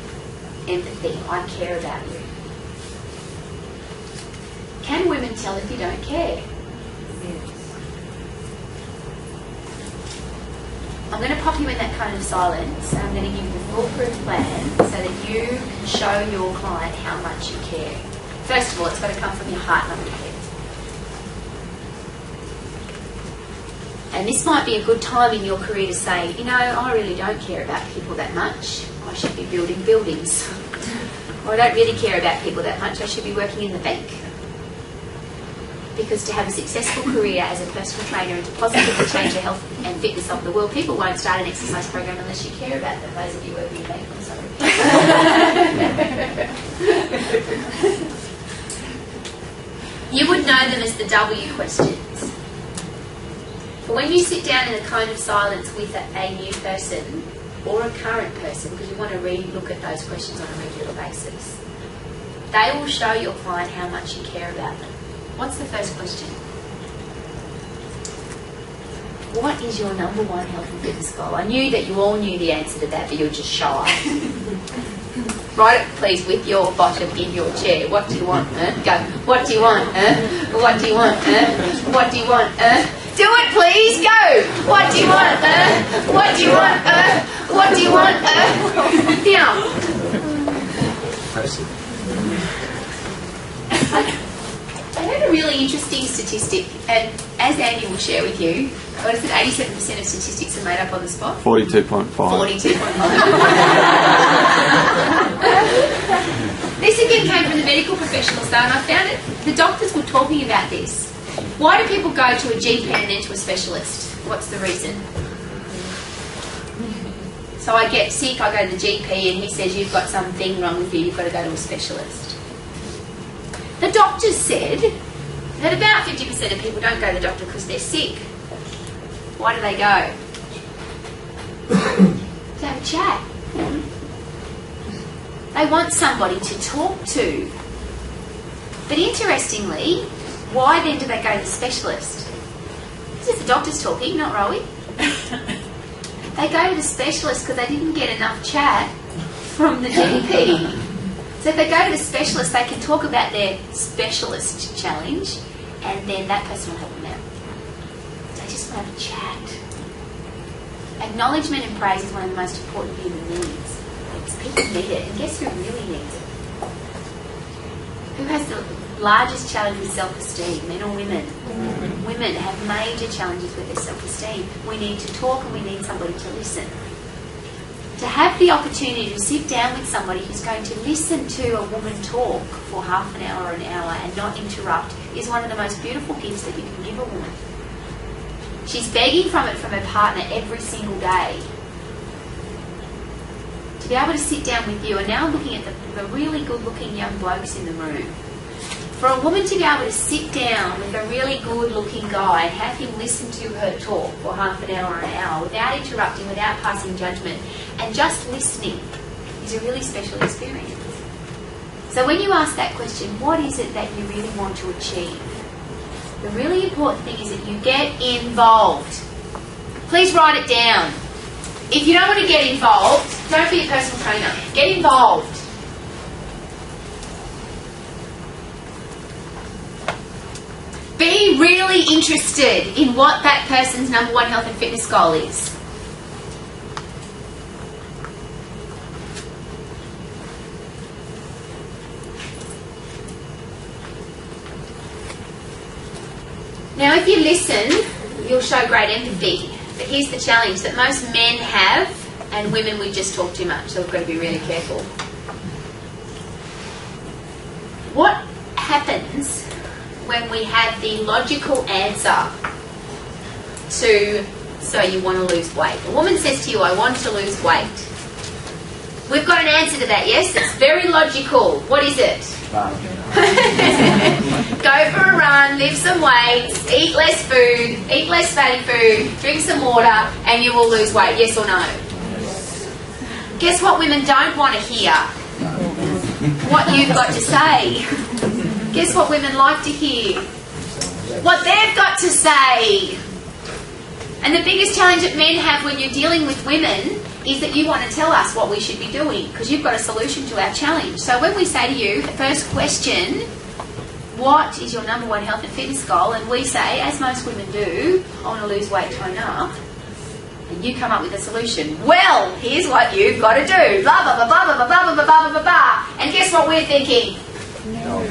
[SPEAKER 1] Empathy, I care about you. Can women tell if you don't care? I'm going to pop you in that kind of silence and I'm going to give you the foolproof plan so that you can show your client how much you care. First of all, it's got to come from your heart, not your head. And this might be a good time in your career to say, you know, I really don't care about people that much. I should be building buildings. Or I don't really care about people that much. I should be working in the bank. Because to have a successful career as a personal trainer and to positively change the health and fitness of the world, people won't start an exercise program unless you care about them. Those of you working in the bank, I'm sorry. You would know them as the W questions. But when you sit down in a kind of silence with a new person or a current person, because you want to really look at those questions on a regular basis, they will show your client how much you care about them. What's the first question? what is your number one health and fitness goal? I knew that you all knew the answer to that, but you're just shy. Write it, please, with your bottom in your chair. What do you want? Go. What do you want? What do you want? What do you want? Do it, please. Go. What do you want? What do you want? What do you want? Now. I heard a really interesting statistic, and as Andy will share with you, what is it? 87% of statistics are made up on the spot.
[SPEAKER 2] 42.5.
[SPEAKER 1] 42.5. This again came from the medical professionals, though, and I found it. The doctors were talking about this. Why do people go to a GP and then to a specialist? What's the reason? So I get sick, I go to the GP, and he says you've got something wrong with you. You've got to go to a specialist. The doctors said that about 50% of people don't go to the doctor because they're sick. Why do they go? To have a chat. They want somebody to talk to. But interestingly, why then do they go to the specialist? This is the doctors talking, not Rowie. They go to the specialist because they didn't get enough chat from the GP. So if they go to the specialist, they can talk about their specialist challenge, and then that person will help them out. They just want to chat. Acknowledgement and praise is one of the most important human needs. People need it, and guess who really needs it? Who has the largest challenge with self-esteem, men or women? Women have major challenges with their self-esteem. We need to talk, and we need somebody to listen. To have the opportunity to sit down with somebody who's going to listen to a woman talk for half an hour or an hour and not interrupt is one of the most beautiful gifts that you can give a woman. She's begging from it from her partner every single day. To be able to sit down with you, and now I'm looking at the really good-looking young blokes in the room. For a woman to be able to sit down with a really good-looking guy and have him listen to her talk for half an hour or an hour without interrupting, without passing judgment, and just listening is a really special experience. So when you ask that question, what is it that you really want to achieve? The really important thing is that you get involved. Please write it down. If you don't want to get involved, don't be a personal trainer. Get involved. Be really interested in what that person's number one health and fitness goal is. Now, if you listen, you'll show great empathy. But here's the challenge that most men have, and women, we just talk too much, so we've got to be really careful. What happens when we have the logical answer to, so you want to lose weight? A woman says to you, I want to lose weight. We've got an answer to that, yes? It's very logical. What is it? Go for a run, lift some weights, eat less food, eat less fatty food, drink some water, and you will lose weight, yes or no? Guess what women don't want to hear? What you've got to say. Guess what women like to hear? What they've got to say. And the biggest challenge that men have when you're dealing with women is that you want to tell us what we should be doing because you've got a solution to our challenge. So when we say to you, the first question, what is your number one health and fitness goal? And we say, as most women do, I want to lose weight, tone up. And you come up with a solution. Well, here's what you've got to do. Blah, blah, blah, blah, blah, blah, blah, blah, blah, blah, blah. And guess what we're thinking? No.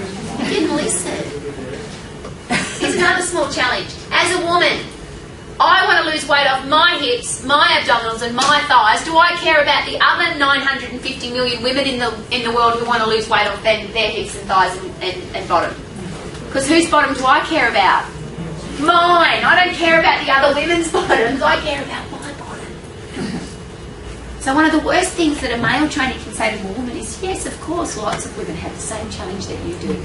[SPEAKER 1] You didn't listen. Here's another small challenge. As a woman, I want to lose weight off my hips, my abdominals and my thighs. Do I care about the other 950 million women in the world who want to lose weight off their hips and thighs and bottom? Because whose bottom do I care about? Mine. I don't care about the other women's bottoms. I care about my bottom. So one of the worst things that a male trainer can say to a woman is, yes, of course, lots of women have the same challenge that you do.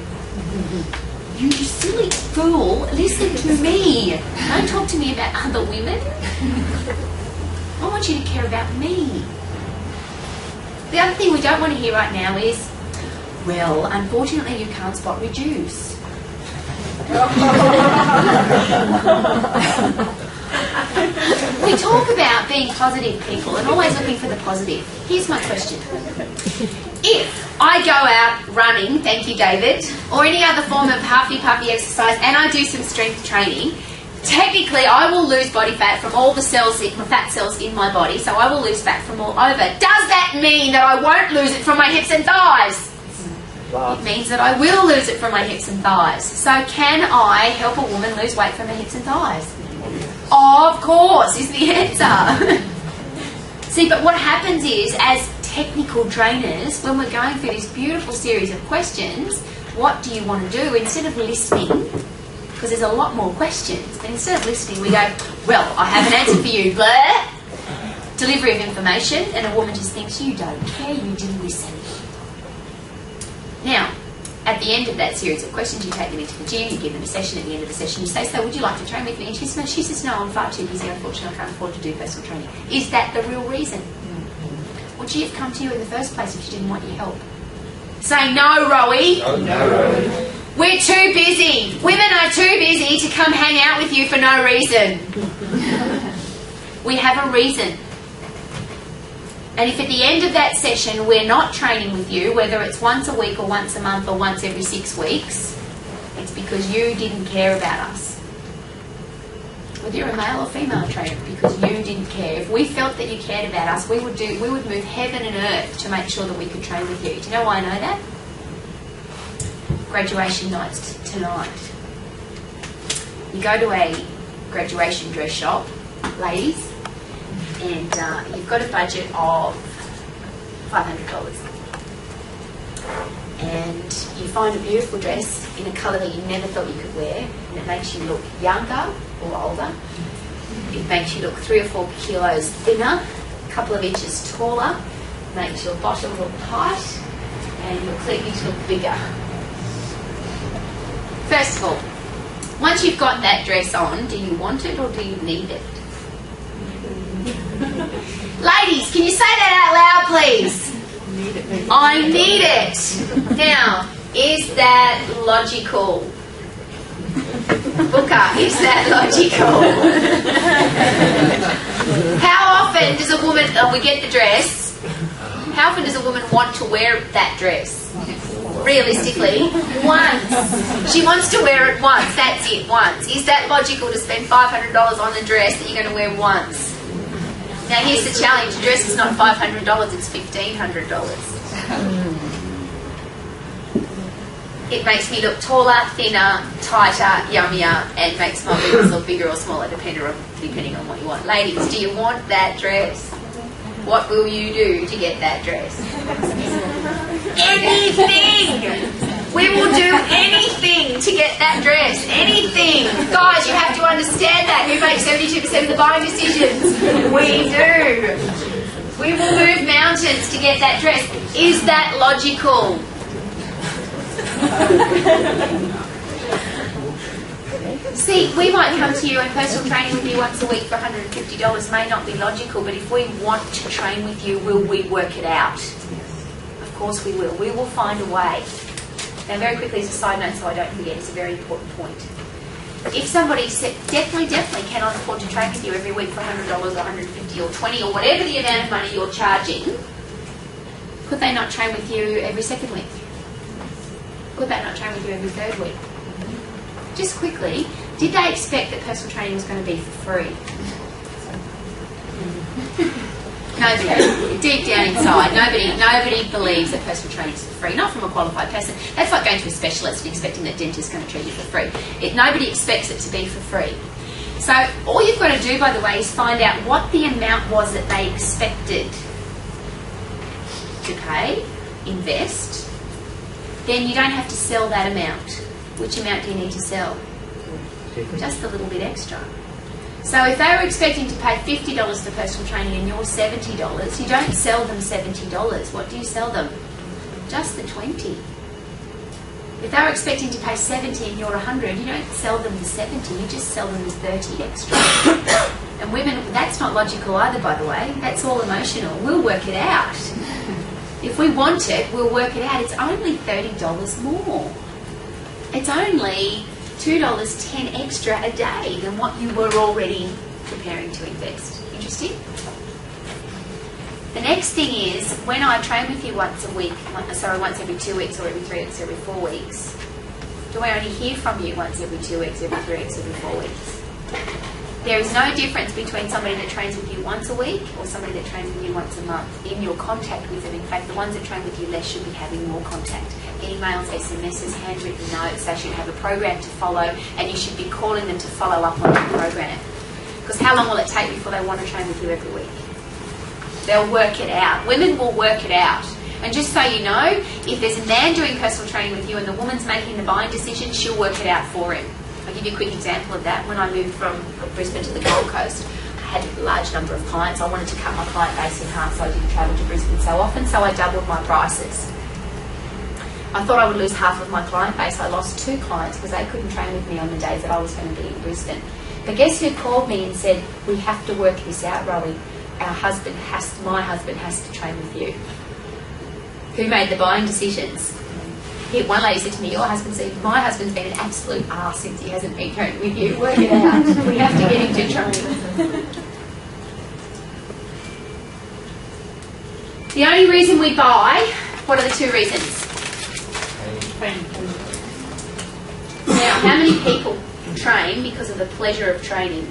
[SPEAKER 1] You silly fool, listen to me. Don't talk to me about other women. I want you to care about me. The other thing we don't want to hear right now is, well, unfortunately you can't spot reduce. We talk about being positive people and always looking for the positive. Here's my question. If I go out running, thank you David, or any other form of huffy-puffy exercise and I do some strength training, technically I will lose body fat from all the cells, fat cells in my body, so I will lose fat from all over. Does that mean that I won't lose it from my hips and thighs? It means that I will lose it from my hips and thighs. So can I help a woman lose weight from her hips and thighs? Of course, is the answer. See, but what happens is, as technical trainers, when we're going through this beautiful series of questions, what do you want to do? Instead of listening, because there's a lot more questions, but instead of listening, we go, well, I have an answer for you, blah. Delivery of information, and a woman just thinks, you don't care, you didn't listen. Now, at the end of that series of questions, you take them into the gym, you give them a session. At the end of the session, you say, so would you like to train with me? And she says, no, I'm far too busy, unfortunately, I can't afford to do personal training. Is that the real reason? Would she have come to you in the first place if she didn't want your help? Say no, Rowie.
[SPEAKER 2] No, Rowie.
[SPEAKER 1] We're too busy. Women are too busy to come hang out with you for no reason. We have a reason. And if at the end of that session we're not training with you, whether it's once a week or once a month or once every 6 weeks, it's because you didn't care about us. Whether you're a male or female trainer, because you didn't care. If we felt that you cared about us, we would move heaven and earth to make sure that we could train with you. Do you know why I know that? Graduation nights tonight. You go to a graduation dress shop, ladies, and you've got a budget of $500. And you find a beautiful dress in a colour that you never thought you could wear, and it makes you look younger or older. It makes you look 3 or 4 kilos thinner, a couple of inches taller, makes your bottom look tight, and your cleavage look bigger. First of all, once you've got that dress on, do you want it or do you need it? Ladies, can you say that out loud, please? I need it. Now, is that logical? Booker, is that logical? How often does a woman, we get the dress, how often does a woman want to wear that dress? Realistically, once. She wants to wear it once, that's it, once. Is that logical to spend $500 on the dress that you're going to wear once? Now here's the challenge, the dress is not $500, it's $1,500. It makes me look taller, thinner, tighter, yummier, and makes my boobs look bigger or smaller depending on what you want. Ladies, do you want that dress? What will you do to get that dress? Anything! We will do anything to get that dress. Anything. Guys, you have to understand that. Who makes 72% of the buying decisions? We do. We will move mountains to get that dress. Is that logical? See, we might come to you and personal training with you once a week for $150 may not be logical, but if we want to train with you, will we work it out? Of course we will. We will find a way. Now, very quickly, as a side note, so I don't forget, it's a very important point. If somebody definitely cannot afford to train with you every week for $100 or $150 or $20 or whatever the amount of money you're charging, could they not train with you every second week? Could they not train with you every third week? Just quickly, did they expect that personal training was going to be for free? Nobody. Deep down inside, nobody believes that personal training is for free. Not from a qualified person. That's like going to a specialist and expecting that dentist is going to treat you for free. Nobody expects it to be for free. So all you've got to do, by the way, is find out what the amount was that they expected to pay, invest. Then you don't have to sell that amount. Which amount do you need to sell? Just a little bit extra. So if they were expecting to pay $50 for personal training and you're $70, you don't sell them $70. What do you sell them? Just the $20. If they were expecting to pay $70 and you're $100, you don't sell them the $70, you just sell them the $30 extra. And women, that's not logical either, by the way. That's all emotional. We'll work it out. If we want it, we'll work it out. It's only $30 more. It's only $2.10 extra a day than what you were already preparing to invest. Interesting? The next thing is, when I train with you once every 2 weeks, or every 3 weeks, every 4 weeks, do I only hear from you once every 2 weeks, every 3 weeks, every 4 weeks? There is no difference between somebody that trains with you once a week or somebody that trains with you once a month in your contact with them. In fact, the ones that train with you less should be having more contact. Emails, SMSs, handwritten notes, they should have a program to follow, and you should be calling them to follow up on that program. Because how long will it take before they want to train with you every week? They'll work it out. Women will work it out. And just so you know, if there's a man doing personal training with you and the woman's making the buying decision, she'll work it out for him. I'll give you a quick example of that. When I moved from Brisbane to the Gold Coast, I had a large number of clients. I wanted to cut my client base in half, so I didn't travel to Brisbane so often, so I doubled my prices. I thought I would lose half of my client base. I lost 2 clients because they couldn't train with me on the days that I was going to be in Brisbane. But guess who called me and said, we have to work this out, Rowie. My husband has to train with you. Who made the buying decisions? One lady said to me, my husband's been an absolute arse since he hasn't been training with you. Work it out. We have to get him to train. The only reason we buy, what are the 2 reasons? Now, how many people train because of the pleasure of training?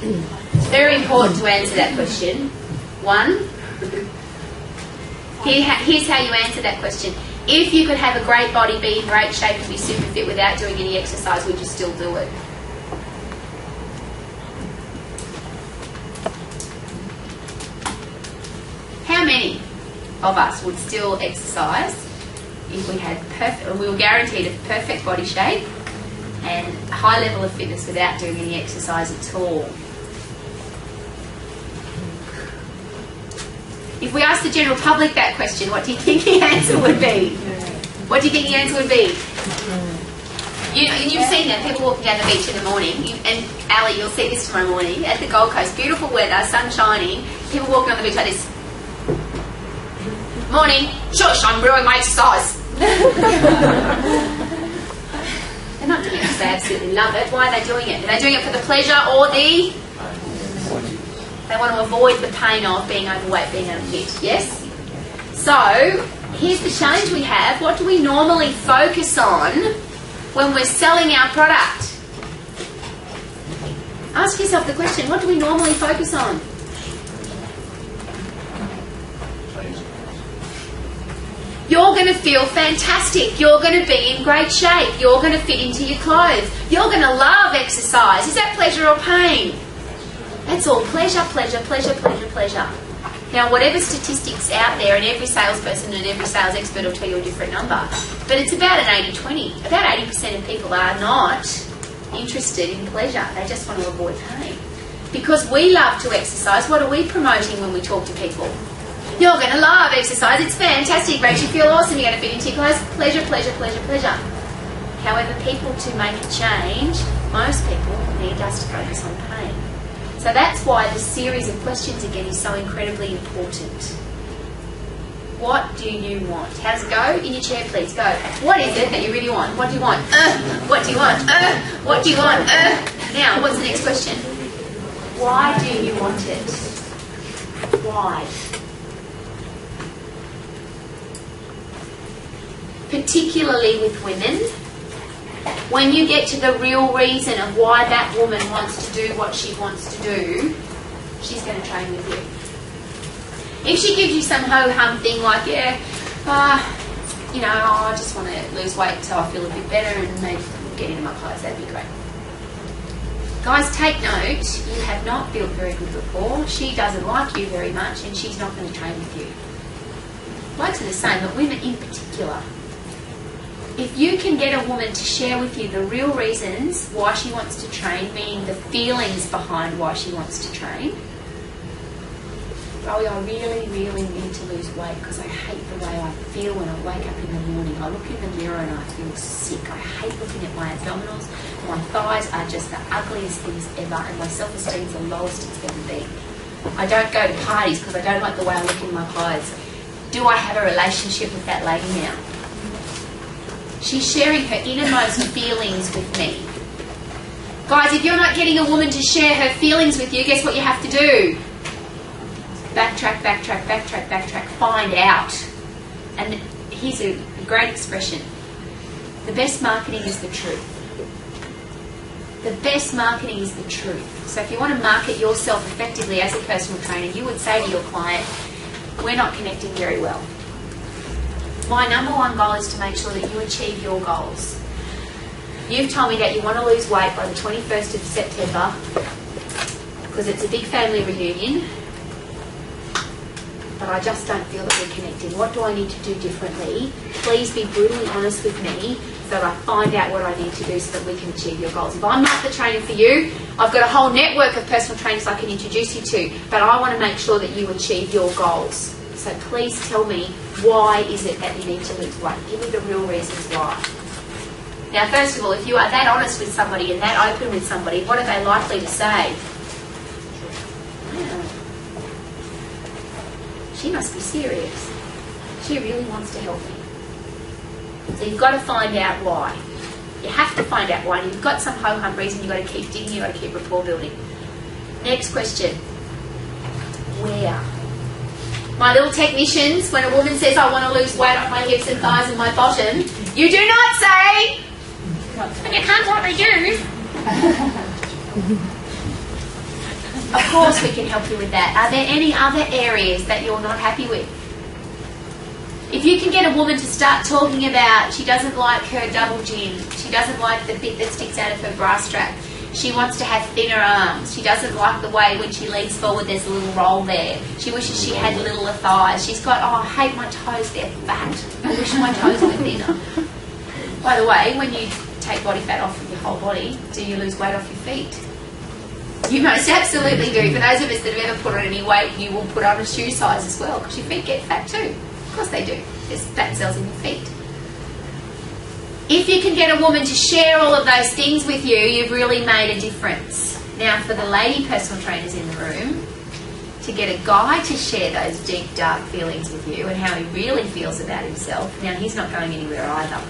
[SPEAKER 1] It's very important to answer that question. 1, here's how you answer that question. If you could have a great body, be in great shape and be super fit without doing any exercise, would you still do it? How many of us would still exercise if we had we were guaranteed a perfect body shape and a high level of fitness without doing any exercise at all? If we asked the general public that question, what do you think the answer would be? What do you think the answer would be? You've seen that, people walking down the beach in the morning, and Ali, you'll see this tomorrow morning, at the Gold Coast, beautiful weather, sun shining, people walking on the beach like this. Morning, shush, I'm doing my exercise. They're not doing it because they absolutely love it. Why are they doing it? Are they doing it for the pleasure or the... They want to avoid the pain of being overweight, being unfit. Yes? So, here's the challenge we have. What do we normally focus on when we're selling our product? Ask yourself the question, what do we normally focus on? You're going to feel fantastic. You're going to be in great shape. You're going to fit into your clothes. You're going to love exercise. Is that pleasure or pain? That's all pleasure, pleasure, pleasure, pleasure, pleasure. Now, whatever statistics out there, and every salesperson and every sales expert will tell you a different number, but it's about an 80-20. About 80% of people are not interested in pleasure. They just want to avoid pain. Because we love to exercise, what are we promoting when we talk to people? You're going to love exercise. It's fantastic. Makes you feel awesome. You're going to fit into your clothes. Pleasure, pleasure, pleasure, pleasure. However, people to make a change, most people need us to focus on pain. So that's why the series of questions again is so incredibly important. What do you want? How's it go? In your chair, please. Go. What is it that you really want? What do you want? What do you want? What do you want? Now, what's the next question? Why do you want it? Why? Particularly with women, when you get to the real reason of why that woman wants to do what she wants to do, she's going to train with you. If she gives you some ho-hum thing like, I just want to lose weight so I feel a bit better and maybe get into my clothes, that'd be great. Guys, take note, you have not built very good rapport. She doesn't like you very much and she's not going to train with you. Blokes are the same, but women in particular. If you can get a woman to share with you the real reasons why she wants to train, meaning the feelings behind why she wants to train, Rowie, I really, really need to lose weight because I hate the way I feel when I wake up in the morning. I look in the mirror and I feel sick. I hate looking at my abdominals. My thighs are just the ugliest things ever and my self-esteem is the lowest it's ever been. I don't go to parties because I don't like the way I look in my clothes. Do I have a relationship with that lady now? She's sharing her innermost feelings with me. Guys, if you're not getting a woman to share her feelings with you, guess what you have to do? Backtrack, backtrack, backtrack, backtrack. Find out. And here's a great expression. The best marketing is the truth. The best marketing is the truth. So if you want to market yourself effectively as a personal trainer, you would say to your client, we're not connecting very well. My number one goal is to make sure that you achieve your goals. You've told me that you want to lose weight by the 21st of September because it's a big family reunion, but I just don't feel that we're connecting. What do I need to do differently? Please be brutally honest with me so that I find out what I need to do so that we can achieve your goals. If I'm not the trainer for you, I've got a whole network of personal trainers I can introduce you to, but I want to make sure that you achieve your goals. So please tell me, why is it that you need to lose weight? Give me the real reasons why. Now, first of all, if you are that honest with somebody and that open with somebody, what are they likely to say? Wow, she must be serious. She really wants to help me. So you've got to find out why. You have to find out why. And you've got some ho-hum reason, you've got to keep digging, you've got to keep rapport building. Next question. Where? My little technicians, when a woman says, I want to lose weight off my hips and thighs and my bottom, you do not say, and you can't what they do. Of course we can help you with that. Are there any other areas that you're not happy with? If you can get a woman to start talking about she doesn't like her double chin, she doesn't like the bit that sticks out of her bra strap, she wants to have thinner arms, she doesn't like the way when she leans forward there's a little roll there, she wishes she had littler thighs, she's got, oh, I hate my toes, they're fat, I wish my toes were thinner. By the way, when you take body fat off of your whole body, do you lose weight off your feet? You most absolutely do. For those of us that have ever put on any weight, you will put on a shoe size as well, because your feet get fat too. Of course they do. There's fat cells in your feet. If you can get a woman to share all of those things with you, you've really made a difference. Now, for the lady personal trainers in the room, to get a guy to share those deep, dark feelings with you and how he really feels about himself, now he's not going anywhere either.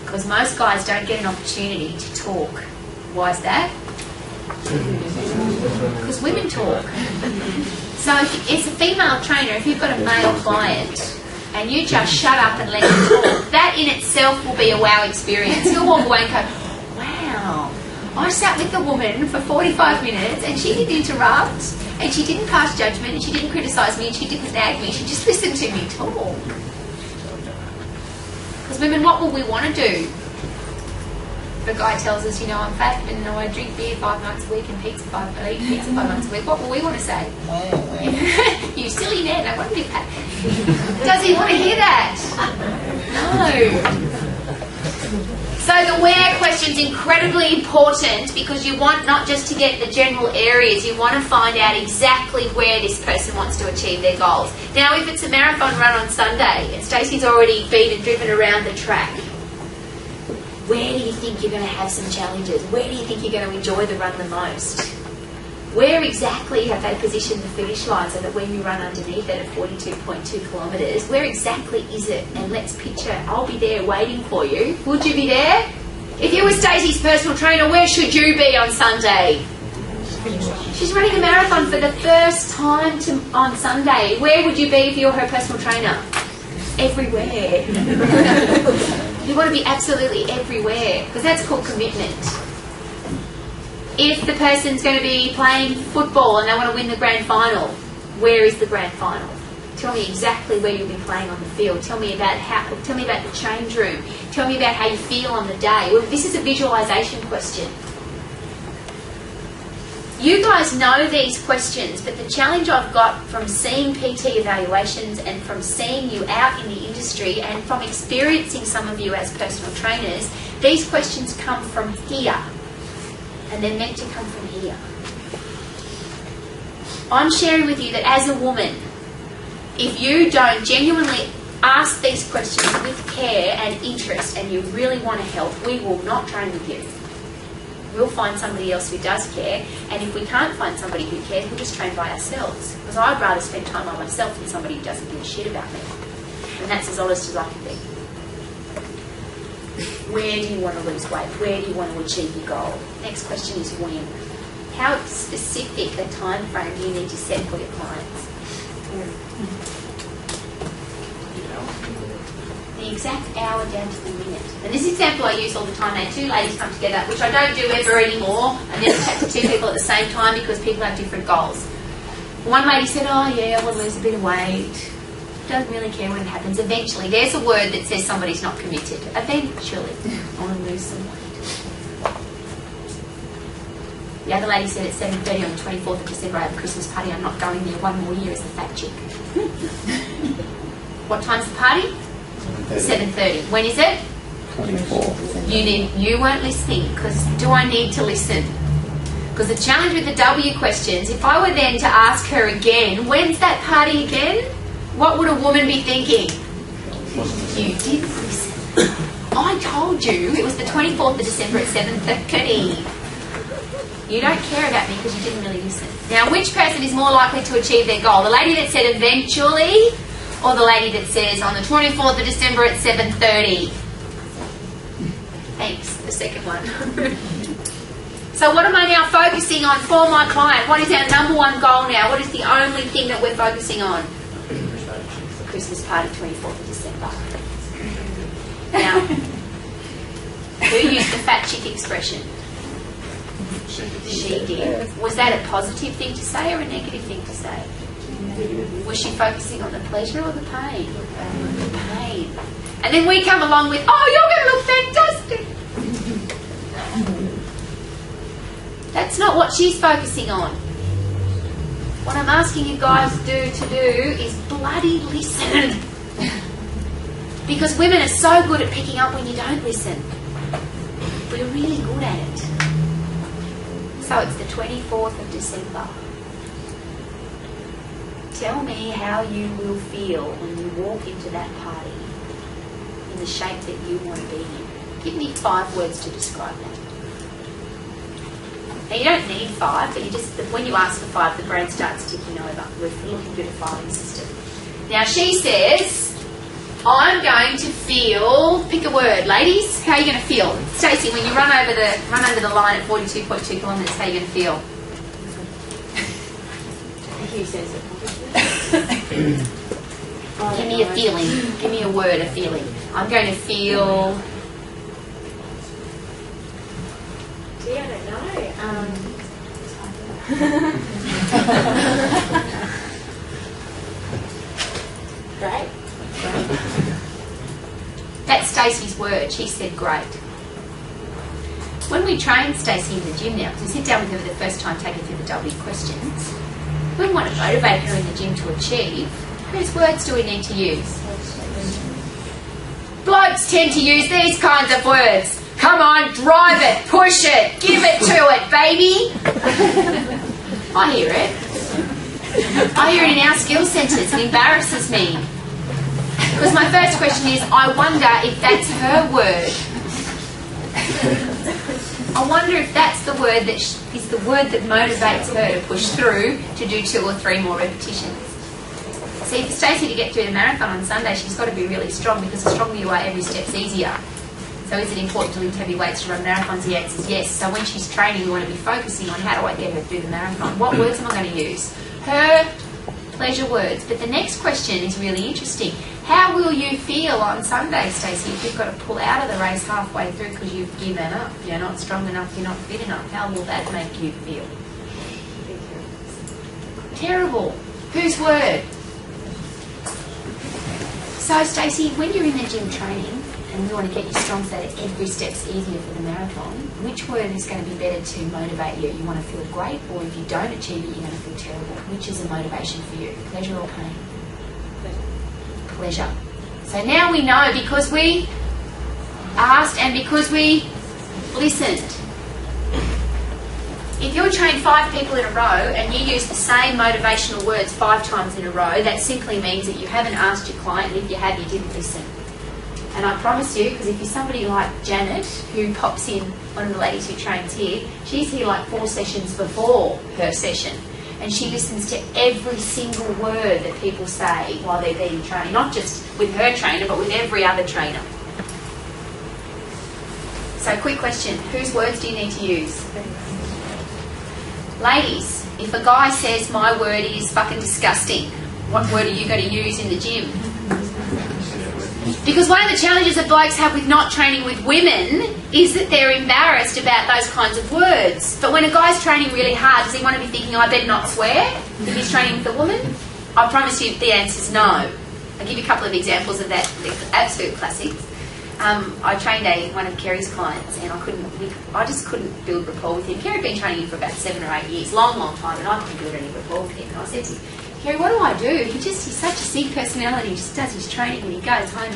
[SPEAKER 1] Because most guys don't get an opportunity to talk. Why is that? Because women talk. So if it's a female trainer, if you've got a male client and you just shut up and let him talk, that in itself will be a wow experience. He'll walk away and go, wow, I sat with the woman for 45 minutes and she didn't interrupt and she didn't pass judgment and she didn't criticise me and she didn't nag me, she just listened to me talk. Because women, what will we want to do? If a guy tells us, you know, I'm fat and I drink beer 5 nights a week and I eat pizza 5 nights a week, what will we want to say? You silly man, I won't be fat. Does he want to hear that? No. So the where question's incredibly important because you want not just to get the general areas, you want to find out exactly where this person wants to achieve their goals. Now, if it's a marathon run on Sunday and Stacey's already been and driven around the track, where do you think you're going to have some challenges? Where do you think you're going to enjoy the run the most? Where exactly have they positioned the finish line so that when you run underneath it at 42.2 kilometres, where exactly is it? And let's picture, I'll be there waiting for you. Would you be there? If you were Stacey's personal trainer, where should you be on Sunday? She's running a marathon for the first time on Sunday. Where would you be if you were her personal trainer? Everywhere. You want to be absolutely everywhere because that's called commitment. If the person's going to be playing football and they want to win the grand final, where is the grand final? Tell me exactly where you'll be playing on the field. Tell me about the change room. Tell me about how you feel on the day. Well, this is a visualisation question. You guys know these questions, but the challenge I've got from seeing PT evaluations and from seeing you out in the industry and from experiencing some of you as personal trainers, these questions come from here. And they're meant to come from here. I'm sharing with you that as a woman, if you don't genuinely ask these questions with care and interest and you really want to help, we will not train with you. We'll find somebody else who does care, and if we can't find somebody who cares, we'll just train by ourselves. Because I'd rather spend time by myself than somebody who doesn't give a shit about me. And that's as honest as I can be. Where do you want to lose weight? Where do you want to achieve your goal? Next question is when. How specific a time frame do you need to set for your clients? The exact hour down to the minute. And this example I use all the time. They had two ladies come together, which I don't do ever anymore. I never chat to two people at the same time because people have different goals. One lady said, oh yeah, I want to lose a bit of weight. Don't really care when it happens. Eventually. There's a word that says somebody's not committed. Eventually. I want to lose some weight. The other lady said at 7:30 on the 24th of December I have a Christmas party. I'm not going there one more year as the fat chick. What time's the party? 7:30. When is it?
[SPEAKER 2] 24.
[SPEAKER 1] You weren't listening, because do I need to listen? Because the challenge with the W questions, if I were then to ask her again, when's that party again? What would a woman be thinking? You didn't listen. I told you it was the 24th of December at 7:30. You don't care about me because you didn't really listen. Now, which person is more likely to achieve their goal? The lady that said eventually, or the lady that says on the 24th of December at 7:30? Thanks, the second one. So what am I now focusing on for my client? What is our number one goal now? What is the only thing that we're focusing on? Christmas party, 24th of December. Now, who used the fat chick expression? She did. Was that a positive thing to say or a negative thing to say? Was she focusing on the pleasure or the pain? The pain. And then we come along with, oh, you're going to look fantastic. That's not what she's focusing on. What I'm asking you guys to do is bloody listen. Because women are so good at picking up when you don't listen. We're really good at it. So it's the 24th of December. Tell me how you will feel when you walk into that party in the shape that you want to be in. Give me 5 words to describe that. Now you don't need 5, but you just, when you ask for 5, the brain starts ticking over with a little computer filing system. Now she says, I'm going to feel, pick a word, ladies, how are you going to feel? Stacey, when you run under the line at 42.2 kilometres, how are you going to feel?
[SPEAKER 4] Who says it?
[SPEAKER 1] Give me a feeling. Give me a word, a feeling. I'm going to feel...
[SPEAKER 4] Gee, I don't know. Great.
[SPEAKER 1] That's Stacey's word. She said great. When we train Stacey in the gym now, because we sit down with her for the first time, take her through the W questions, we want to motivate her in the gym to achieve. Whose words do we need to use? Blokes tend to use these kinds of words. Come on, drive it, push it, give it to it, baby. I hear it. I hear it in our skill centres. It embarrasses me. Because my first question is, I wonder if that's her word. I wonder if that's the word that is the word that motivates her to push through to do 2 or 3 more repetitions. See, for Stacey to get through the marathon on Sunday, she's got to be really strong, because the stronger you are, every step's easier. So is it important to lift heavy weights to run marathons? The answer is yes. So when she's training, we want to be focusing on how do I get her through the marathon? What words am I going to use? Her pleasure words. But the next question is really interesting. How will you feel on Sunday, Stacey, if you've got to pull out of the race halfway through because you've given up? You're not strong enough, you're not fit enough. How will that make you feel? Terrible. Whose word? So, Stacey, when you're in the gym training and you want to get you strong so that every step's easier for the marathon, which word is going to be better to motivate you? You want to feel great, or if you don't achieve it, you're going to feel terrible? Which is a motivation for you, pleasure or pain? Pleasure. So now we know, because we asked and because we listened. If you train 5 people in a row and you use the same motivational words 5 times in a row, that simply means that you haven't asked your client, and if you have, you didn't listen. And I promise you, because if you're somebody like Janet, who pops in, one of the ladies who trains here, she's here like 4 sessions before her session. And she listens to every single word that people say while they're being trained. Not just with her trainer, but with every other trainer. So, quick question. Whose words do you need to use? Ladies, if a guy says my word is fucking disgusting, what word are you going to use in the gym? Because one of the challenges that blokes have with not training with women is that they're embarrassed about those kinds of words. But when a guy's training really hard, does he want to be thinking, I better not swear if he's training with a woman? I promise you the answer's no. I'll give you a couple of examples of that, the absolute classics. I trained one of Kerry's clients, and I just couldn't build rapport with him. Kerry had been training him for about 7 or 8 years, long time, and I couldn't build any rapport with him. And I said to him, Kerry, what do I do? He's such a sick personality. He just does his training and he goes home.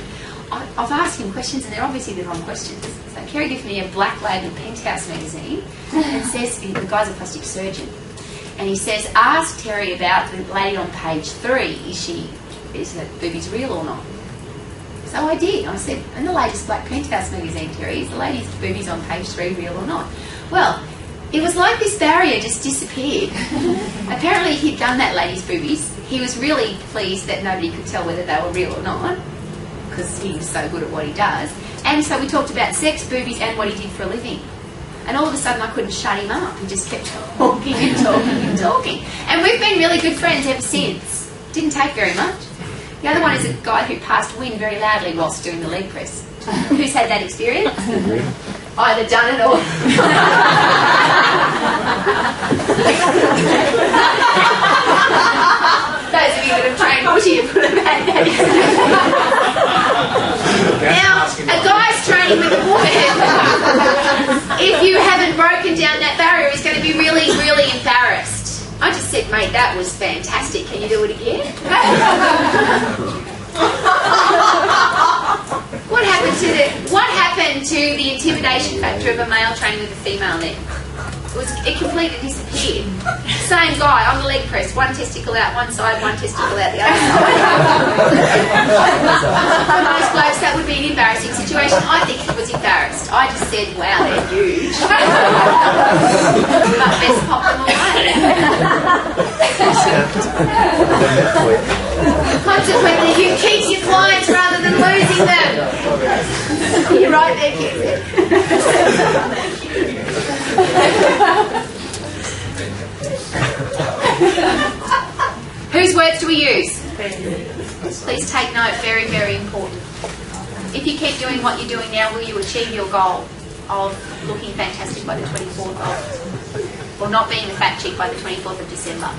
[SPEAKER 1] I've asked him questions, and they're obviously the wrong questions. So Kerry gives me a black label Penthouse magazine and says, the guy's a plastic surgeon, and he says, ask Terry about the lady on page 3. Is her boobies real or not? So I did. I said, in the latest Black Penthouse magazine, Terry, is the lady's boobies on page 3 real or not? Well, it was like this barrier just disappeared. Apparently he'd done that lady's boobies. He was really pleased that nobody could tell whether they were real or not, because he was so good at what he does. And so we talked about sex, boobies, and what he did for a living. And all of a sudden I couldn't shut him up. He just kept talking and talking and talking. And we've been really good friends ever since. Didn't take very much. The other one is a guy who passed wind very loudly whilst doing the leg press. Who's had that experience? Either done it or... Those of you that have trained Bushy have had that experience. Now, a guy's training with a woman. If you haven't broken down that barrier, he's going to be really, really embarrassed. I just said, mate, that was fantastic. Can you do it again? What happened to the intimidation factor of a male training with a female then? It completely disappeared. Same guy on the leg press, one testicle out one side, one testicle out the other side. For most blokes, that would be an embarrassing situation. I think he was embarrassed. I just said, wow, they're huge. But best pop them away. Consequently, you keep your clients rather than losing them. You're right there, kids. Whose words do we use? Please take note, very, very important. If you keep doing what you're doing now, will you achieve your goal of looking fantastic by the 24th of, or not being a fat chick by the 24th of December?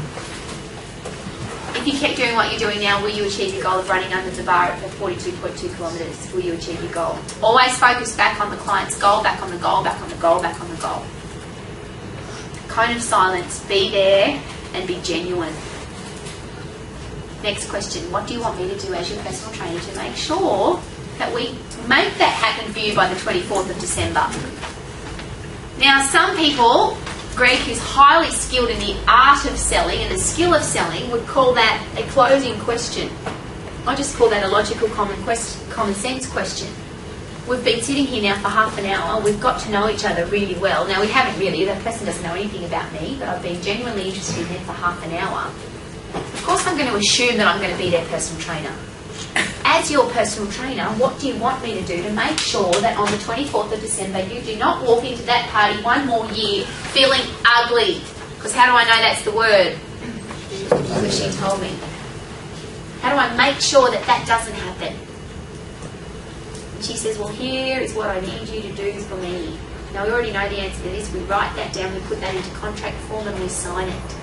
[SPEAKER 1] If you keep doing what you're doing now, will you achieve your goal of running under the bar at 42.2 kilometres? Will you achieve your goal? Always focus back on the client's goal, back on the goal, back on the goal, back on the goal. Cone of silence, be there and be genuine. Next question, what do you want me to do as your personal trainer to make sure that we make that happen for you by the 24th of December? Now, some people, Greg, who's highly skilled in the art of selling and the skill of selling, would call that a closing question. I just call that a logical common sense question. We've been sitting here now for half an hour. We've got to know each other really well. Now, we haven't really. That person doesn't know anything about me, but I've been genuinely interested in them for half an hour. Of course, I'm going to assume that I'm going to be their personal trainer. As your personal trainer, what do you want me to do to make sure that on the 24th of December you do not walk into that party one more year feeling ugly? Because how do I know that's the word? Because she told me. How do I make sure that that doesn't happen? And she says, well, here is what I need you to do for me. Now, we already know the answer to this. We write that down, we put that into contract form, and we sign it.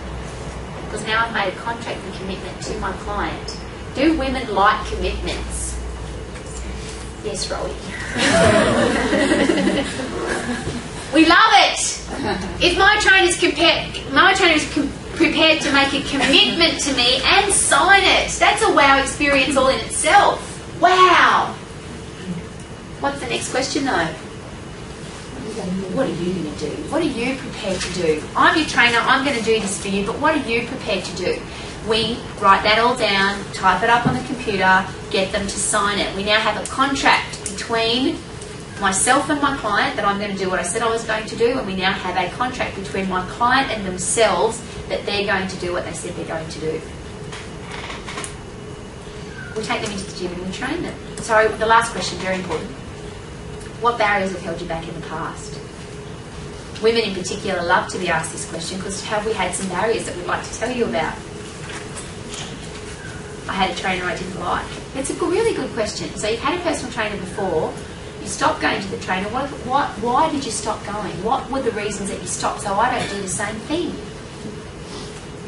[SPEAKER 1] Because now I've made a contract and commitment to my client. Do women like commitments? Yes, Rowie. We love it. If my trainer's prepared to make a commitment to me and sign it, that's a wow experience all in itself. Wow. What's the next question, though? What are you going to do? What are you prepared to do? I'm your trainer, I'm going to do this for you, but what are you prepared to do? We write that all down, type it up on the computer, get them to sign it. We now have a contract between myself and my client that I'm going to do what I said I was going to do, and we now have a contract between my client and themselves that they're going to do what they said they're going to do. We take them into the gym and we train them. Sorry, the last question, very important. What barriers have held you back in the past? Women in particular love to be asked this question because have we had some barriers that we'd like to tell you about? I had a trainer I didn't like. It's a really good question. So you've had a personal trainer before, you stopped going to the trainer. Why did you stop going? What were the reasons that you stopped so I don't do the same thing?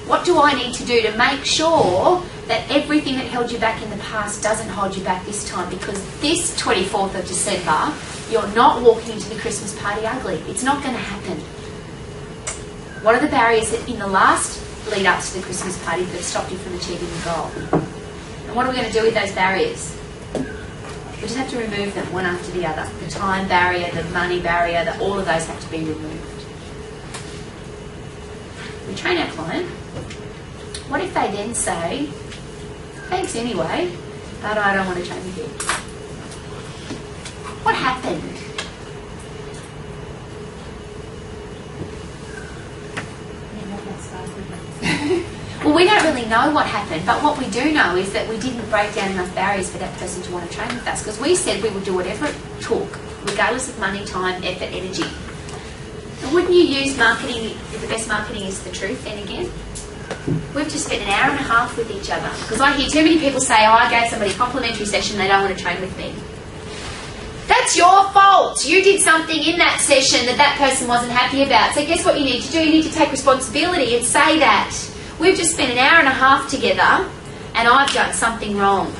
[SPEAKER 1] What do I need to do to make sure that everything that held you back in the past doesn't hold you back this time? Because this 24th of December, you're not walking into the Christmas party ugly. It's not going to happen. What are the barriers that in the last lead up to the Christmas party that stopped you from achieving the goal? And what are we going to do with those barriers? We just have to remove them one after the other. The time barrier, the money barrier, all of those have to be removed. We train our client. What if they then say, thanks anyway, but I don't want to train with you? What happened? Well, we don't really know what happened, but what we do know is that we didn't break down enough barriers for that person to want to train with us, because we said we would do whatever it took, regardless of money, time, effort, energy. And wouldn't you use marketing if the best marketing is the truth then again? We've just spent an hour and a half with each other, because I hear too many people say, oh, I gave somebody a complimentary session, they don't want to train with me. That's your fault. You did something in that session that person wasn't happy about. So guess what you need to do? You need to take responsibility and say that. We've just spent an hour and a half together and I've done something wrong.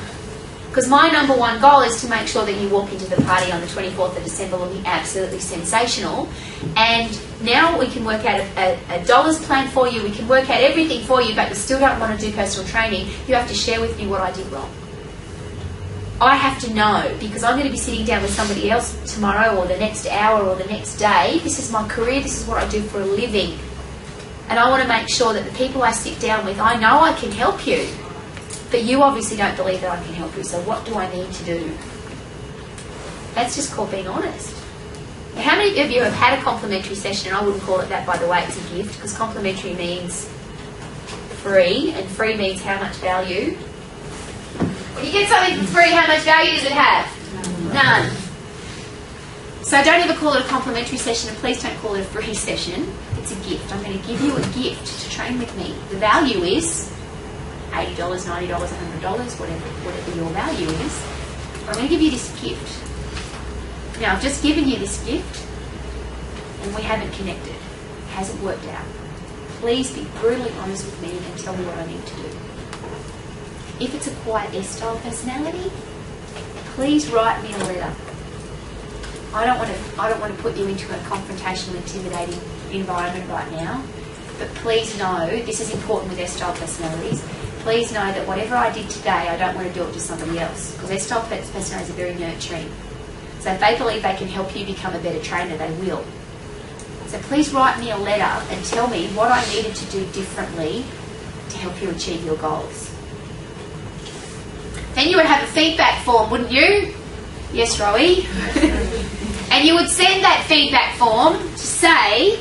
[SPEAKER 1] Because my number one goal is to make sure that you walk into the party on the 24th of December will be absolutely sensational. And now we can work out a dollars plan for you. We can work out everything for you, but you still don't want to do personal training. You have to share with me what I did wrong. I have to know, because I'm going to be sitting down with somebody else tomorrow or the next hour or the next day. This is my career. This is what I do for a living. And I want to make sure that the people I sit down with, I know I can help you. But you obviously don't believe that I can help you, so what do I need to do? That's just called being honest. Now, how many of you have had a complimentary session? And I wouldn't call it that, by the way, it's a gift, because complimentary means free, and free means how much value. When you get something for free, how much value does it have? None. So don't ever call it a complimentary session, and please don't call it a free session. It's a gift. I'm going to give you a gift to train with me. The value is $80, $90, $100, whatever your value is. I'm going to give you this gift. Now, I've just given you this gift, and we haven't connected. It hasn't worked out. Please be brutally honest with me and tell me what I need to do. If it's a quiet S-style personality, please write me a letter. I don't want to put you into a confrontational, intimidating environment right now, but please know, this is important with S-style personalities, please know that whatever I did today, I don't want to do it to somebody else, because S-style personalities are very nurturing. So if they believe they can help you become a better trainer, they will. So please write me a letter and tell me what I needed to do differently to help you achieve your goals. Then you would have a feedback form, wouldn't you? Yes, Rowie? And you would send that feedback form to say,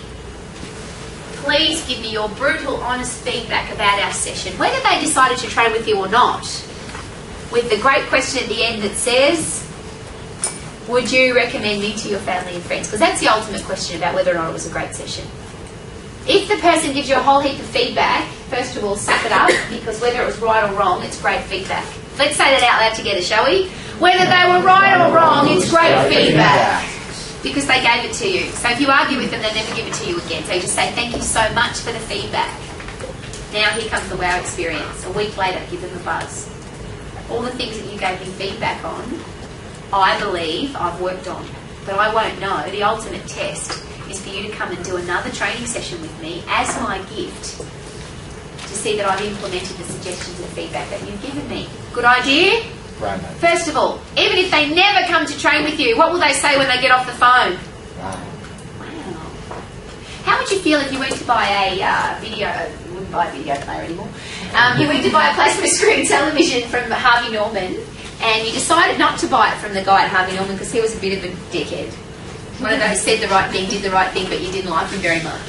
[SPEAKER 1] please give me your brutal, honest feedback about our session, whether they decided to train with you or not, with the great question at the end that says, would you recommend me to your family and friends? Because that's the ultimate question about whether or not it was a great session. If the person gives you a whole heap of feedback, first of all, suck it up, because whether it was right or wrong, it's great feedback. Let's say that out loud together, shall we? Whether they were right or wrong, it's great feedback. Because they gave it to you. So if you argue with them, they'll never give it to you again. So you just say, thank you so much for the feedback. Now here comes the wow experience. A week later, give them a buzz. All the things that you gave me feedback on, I believe I've worked on. But I won't know. The ultimate test is for you to come and do another training session with me as my gift to see that I've implemented the suggestions and feedback that you've given me. Good idea?
[SPEAKER 2] Right.
[SPEAKER 1] First of all, even if they never come to train with you, what will they say when they get off the phone? Wow. How would you feel if you went to buy a video, you wouldn't buy a video player anymore, you went to buy a plasma screen television from Harvey Norman, and you decided not to buy it from the guy at Harvey Norman because he was a bit of a dickhead. One of those said the right thing, did the right thing, but you didn't like him very much.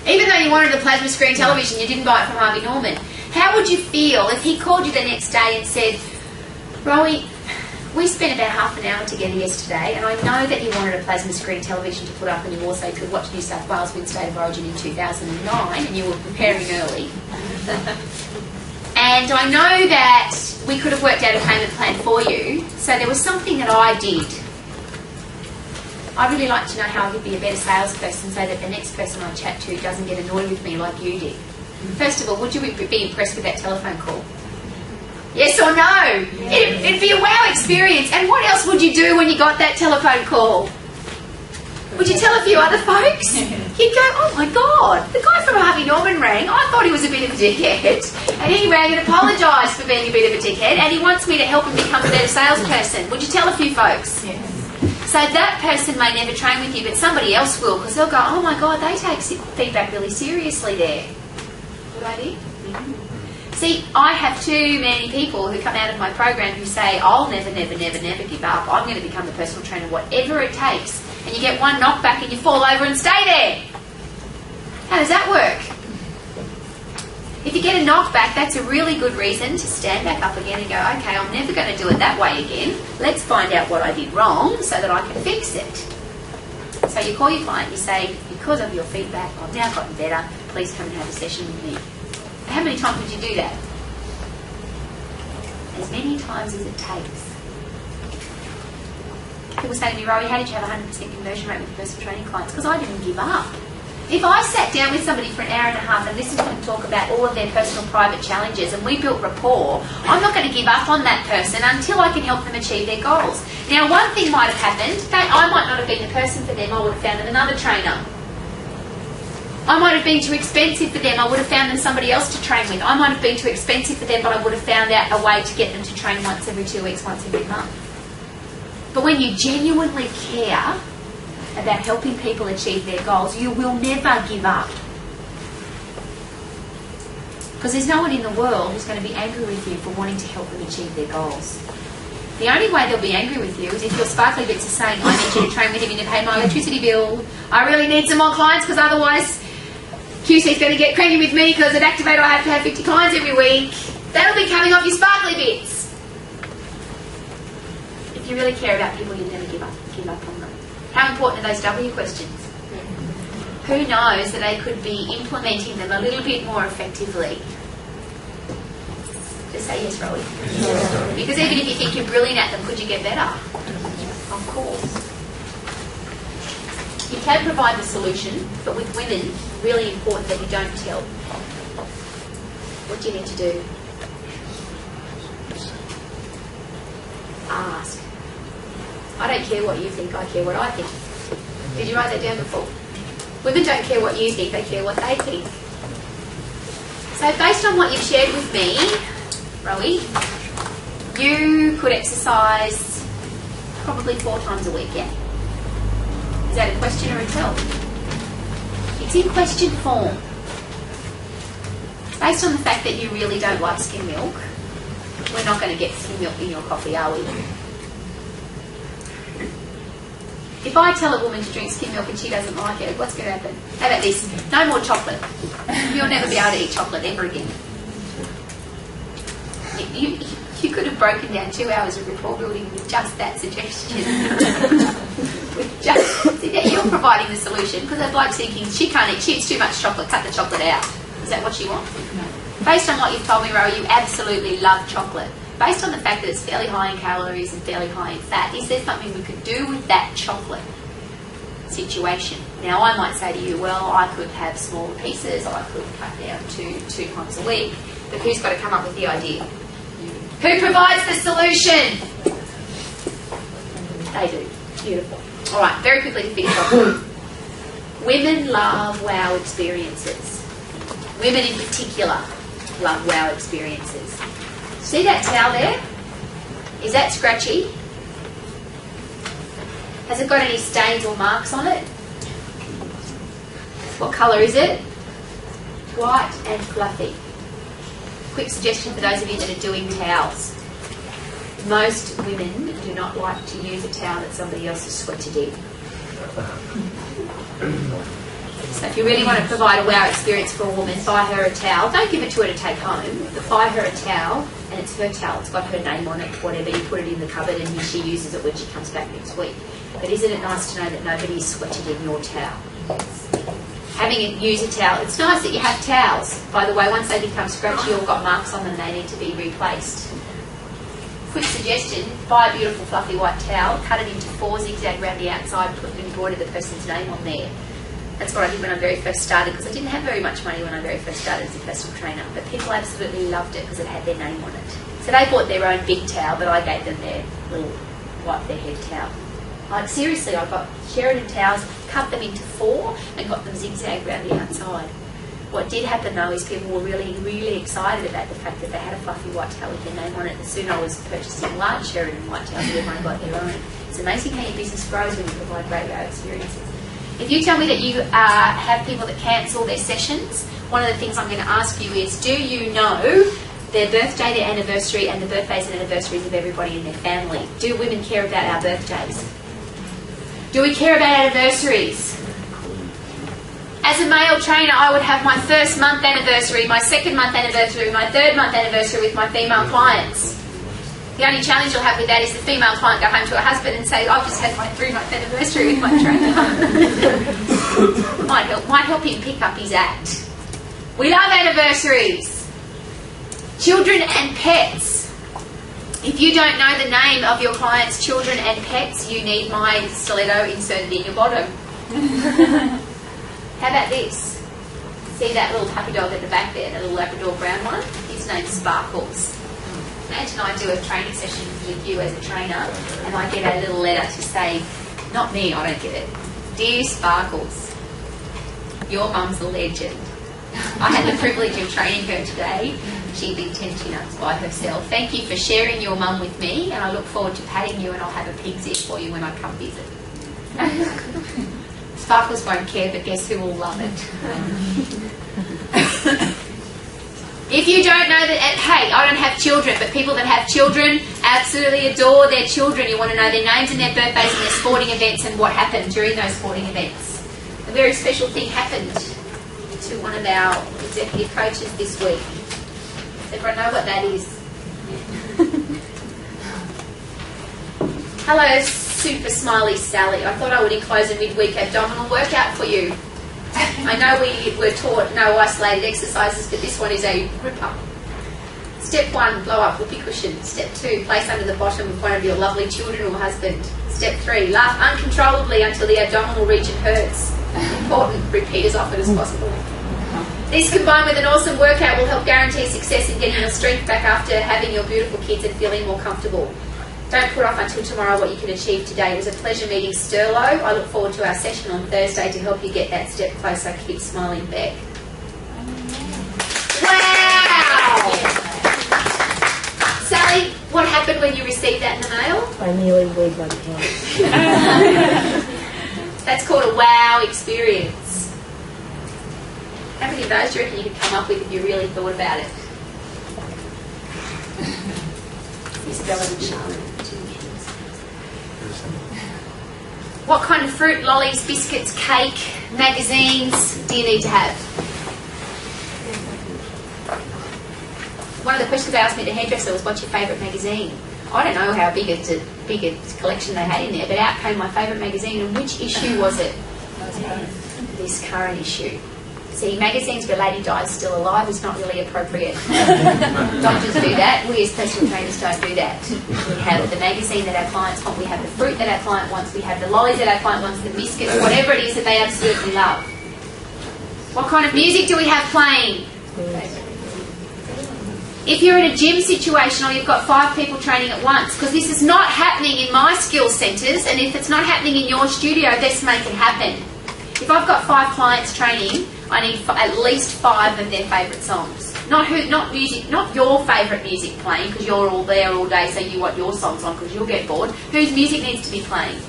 [SPEAKER 1] Even though you wanted a plasma screen television, you didn't buy it from Harvey Norman. How would you feel if he called you the next day and said, Rowie, we spent about half an hour together yesterday, and I know that you wanted a plasma screen television to put up, and you also could watch New South Wales win State of Origin in 2009, and you were preparing early. And I know that we could have worked out a payment plan for you, so there was something that I did. I'd really like to know how I could be a better salesperson so that the next person I chat to doesn't get annoyed with me like you did. First of all, would you be impressed with that telephone call? Yes or no? It'd be a wow experience. And what else would you do when you got that telephone call? Would you tell a few other folks? You'd go, oh my God, the guy from Harvey Norman rang. I thought he was a bit of a dickhead. And he rang and apologised for being a bit of a dickhead. And he wants me to help him become a better salesperson. Would you tell a few folks?
[SPEAKER 2] Yes.
[SPEAKER 1] So that person may never train with you, but somebody else will, because they'll go, oh my God, they take feedback really seriously there. Good idea? Mm-hmm. See, I have too many people who come out of my program who say, I'll never give up. I'm going to become a personal trainer, whatever it takes. And you get one knockback and you fall over and stay there. How does that work? If you get a knockback, that's a really good reason to stand back up again and go, okay, I'm never going to do it that way again. Let's find out what I did wrong so that I can fix it. So you call your client, you say, because of your feedback, I've now gotten better. Please come and have a session with me. How many times would you do that? As many times as it takes. People say to me, Rowie, how did you have a 100% conversion rate with personal training clients? Because I didn't give up. If I sat down with somebody for an hour and a half and listened to them talk about all of their personal private challenges and we built rapport, I'm not going to give up on that person until I can help them achieve their goals. Now, one thing might have happened. I might not have been the person for them. I would have found them another trainer. I might have been too expensive for them. I would have found them somebody else to train with. I might have been too expensive for them, but I would have found out a way to get them to train once every 2 weeks, once every month. But when you genuinely care about helping people achieve their goals, you will never give up. Because there's no one in the world who's going to be angry with you for wanting to help them achieve their goals. The only way they'll be angry with you is if your sparkly bits are saying, I need you to train with him to pay my electricity bill. I really need some more clients because otherwise QC's going to get cranky with me because at Activate I have to have 50 clients every week. That'll be coming off your sparkly bits. If you really care about people, you'll never give up on them. How important are those W questions? Who knows that they could be implementing them a little bit more effectively? Just say yes, Rowie.
[SPEAKER 2] Yes.
[SPEAKER 1] Because even if you think you're brilliant at them, could you get better? Of course. You can provide the solution, but with women, really important that you don't tell. What do you need to do? Ask. I don't care what you think, I care what I think. Did you write that down before? Women don't care what you think, they care what they think. So based on what you've shared with me, Rowie, you could exercise probably 4 times a week, yeah? Is that a question or a tell? It's in question form. Based on the fact that you really don't like skim milk, we're not going to get skim milk in your coffee, are we? If I tell a woman to drink skim milk and she doesn't like it, what's going to happen? How about this? No more chocolate. You'll never be able to eat chocolate ever again. You could have broken down 2 hours of rapport building with just that suggestion. See, you're providing the solution because that bloke's thinking she eats too much chocolate, cut the chocolate out. Is that what she wants? No. Based on what you've told me, Rowie, you absolutely love chocolate. Based on the fact that it's fairly high in calories and fairly high in fat, is there something we could do with that chocolate situation? Now, I might say to you, well, I could have smaller pieces, I could cut down to 2 times a week, but who's got to come up with the idea? Who provides the solution? They do. Beautiful. All right, very quickly to finish off. Women love wow experiences. Women in particular love wow experiences. See that towel there? Is that scratchy? Has it got any stains or marks on it? What colour is it? White and fluffy. Quick suggestion for those of you that are doing towels. Most women do not like to use a towel that somebody else has sweated in. So if you really want to provide a wow experience for a woman, buy her a towel. Don't give it to her to take home, but buy her a towel, and it's her towel. It's got her name on it, whatever. You put it in the cupboard and she uses it when she comes back next week. But isn't it nice to know that nobody's sweated in your towel? Having it use a towel. It's nice that you have towels. By the way, once they become scratchy or got marks on them, they need to be replaced. Quick suggestion, buy a beautiful fluffy white towel, cut it into 4, zigzag around the outside, put and embroider the person's name on there. That's what I did when I very first started, because I didn't have very much money when I very first started as a personal trainer, but people absolutely loved it because it had their name on it. So they bought their own big towel, but I gave them their little wipe their head towel. Like seriously, I got Sheridan towels, cut them into 4 and got them zigzag around the outside. What did happen though is people were really, really excited about the fact that they had a fluffy white towel with their name on it. And soon I was purchasing large Sheridan white towels, everyone got their own. It's amazing how your business grows when you provide great wow experiences. If you tell me that you have people that cancel their sessions, one of the things I'm going to ask you is, do you know their birthday, their anniversary, and the birthdays and anniversaries of everybody in their family? Do women care about our birthdays? Do we care about anniversaries? As a male trainer, I would have my first month anniversary, my second month anniversary, my third month anniversary with my female clients. The only challenge you'll have with that is the female client go home to her husband and say, I've just had my 3-month anniversary with my trainer. might help him pick up his act. We love anniversaries. Children and pets. If you don't know the name of your client's children and pets, you need my stiletto inserted in your bottom. How about this? See that little puppy dog at the back there, that little Labrador brown one? His name's Sparkles. Imagine I do a training session with you as a trainer and I get a little letter to say, not me, I don't get it. Dear Sparkles, your mum's a legend. I had the privilege of training her today. She did 10 chin-ups by herself. Thank you for sharing your mum with me, and I look forward to patting you, and I'll have a pig's ear for you when I come visit. Sparkles won't care, but guess who will love it? If you don't know that, hey, I don't have children, but people that have children absolutely adore their children. You want to know their names and their birthdays and their sporting events and what happened during those sporting events. A very special thing happened to one of our executive coaches this week. Does everyone know what that is? Hello, super smiley Sally. I thought I would enclose a midweek abdominal workout for you. I know we were taught no isolated exercises, but this one is a ripper. Step 1, blow up whoopee cushion. Step 2, place under the bottom of one of your lovely children or husband. Step 3, laugh uncontrollably until the abdominal region hurts. Important, repeat as often as possible. This combined with an awesome workout will help guarantee success in getting your strength back after having your beautiful kids and feeling more comfortable. Don't put off until tomorrow what you can achieve today. It was a pleasure meeting Sterlo. I look forward to our session on Thursday to help you get that step closer. Keep smiling, Beck. Wow! Sally, what happened when you received that in the mail?
[SPEAKER 2] I nearly weighed my pants.
[SPEAKER 1] That's called a wow experience. How many of those do you reckon you could come up with if you really thought about it? Isabella and Charlotte. What kind of fruit, lollies, biscuits, cake, magazines do you need to have? One of the questions they asked me at the hairdresser was, what's your favourite magazine? I don't know how big a collection they had in there, but out came my favourite magazine. And which issue was it? This current issue. See, magazines where Lady Di is still alive is not really appropriate. Doctors do that. We as personal trainers don't do that. We have the magazine that our clients want. We have the fruit that our client wants. We have the lollies that our client wants, the biscuits, whatever it is that they absolutely love. What kind of music do we have playing? If you're in a gym situation or you've got 5 people training at once, because this is not happening in my skill centres, and if it's not happening in your studio, let's make it happen. If I've got 5 clients training, I need at least 5 of their favourite songs. Not music, not your favourite music playing because you're all there all day, so you want your songs on because you'll get bored. Whose music needs to be playing?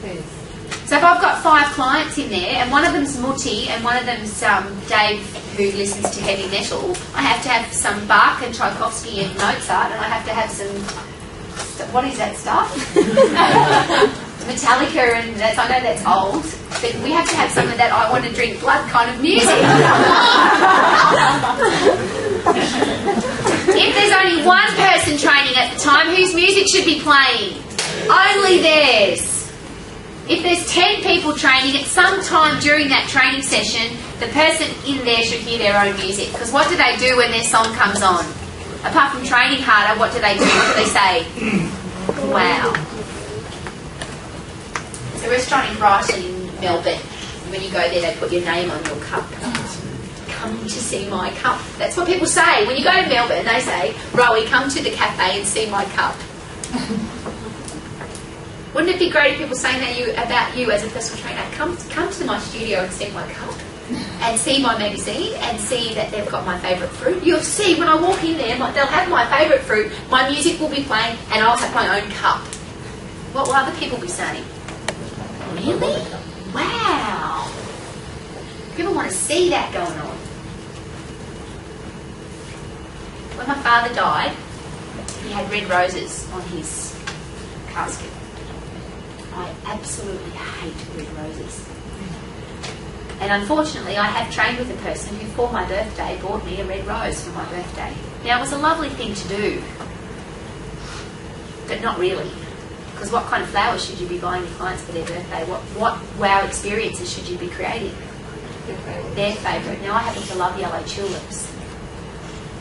[SPEAKER 1] So if I've got 5 clients in there, and one of them's Mutti and one of them's Dave, who listens to heavy metal, I have to have some Bach and Tchaikovsky and Mozart, and I have to have some, what is that stuff? Metallica, and I know that's old. But we have to have some of that I want to drink blood kind of music. If there's only one person training at the time, whose music should be playing? Only theirs. If there's 10 people training, at some time during that training session, the person in there should hear their own music. Because what do they do when their song comes on? Apart from training harder, what do they do? What do they say? Wow. There's a restaurant in Brighton in Melbourne. When you go there, they put your name on your cup. Come to see my cup. That's what people say. When you go to Melbourne, they say, Rowie, come to the cafe and see my cup. Wouldn't it be great if people saying that about you as a personal trainer? Come to my studio and see my cup, and see my magazine, and see that they've got my favourite fruit. You'll see when I walk in there, they'll have my favourite fruit, my music will be playing, and I'll have my own cup. What will other people be saying? Really? Wow. People want to see that going on. When my father died, he had red roses on his casket. I absolutely hate red roses. And unfortunately, I have trained with a person who, for my birthday, bought me a red rose for my birthday. Now, it was a lovely thing to do, but not really. Because what kind of flowers should you be buying your clients for their birthday? What wow experiences should you be creating? Their favourite. Now, I happen to love yellow tulips.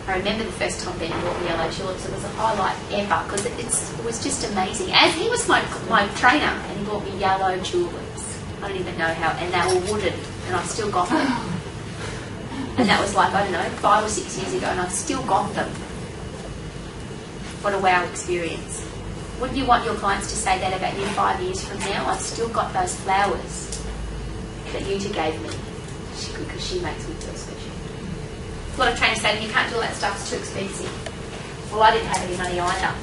[SPEAKER 1] I remember the first time Ben bought me yellow tulips. It was a highlight ever because it was just amazing. As he was my trainer, and he bought me yellow tulips. I don't even know how, and they were wooden, and I've still got them. And that was like, I don't know, 5 or 6 years ago, and I've still got them. What a wow experience. Wouldn't you want your clients to say that about you 5 years from now? I've still got those flowers that Yuta gave me because she makes me feel special. A lot of trainers say to me, you can't do all that stuff, it's too expensive. Well, I didn't have any money either.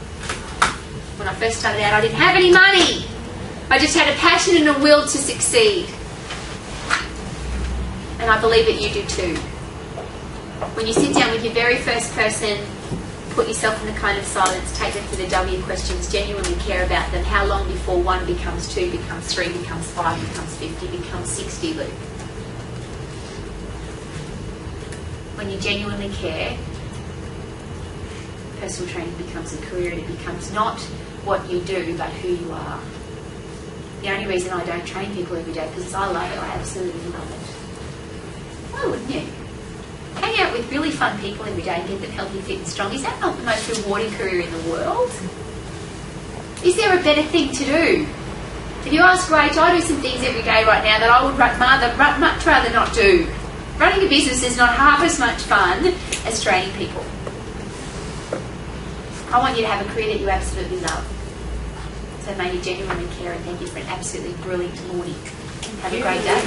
[SPEAKER 1] When I first started out, I didn't have any money. I just had a passion and a will to succeed. And I believe that you do too. When you sit down with your very first person, put yourself in the kind of silence, take them through the W questions, genuinely care about them. How long before 1 becomes 2, becomes 3, becomes 5, becomes 50, becomes 60, Luke? When you genuinely care, personal training becomes a career, and it becomes not what you do, but who you are. The only reason I don't train people every day is because I love it. I absolutely love it. Why wouldn't you? Hang out with really fun people every day and get them healthy, fit and strong. Is that not the most rewarding career in the world? Is there a better thing to do? If you ask Rach, I do some things every day right now that I would much rather not do. Running a business is not half as much fun as training people. I want you to have a career that you absolutely love. So may you genuinely care, and thank you for an absolutely brilliant morning. Have a great day.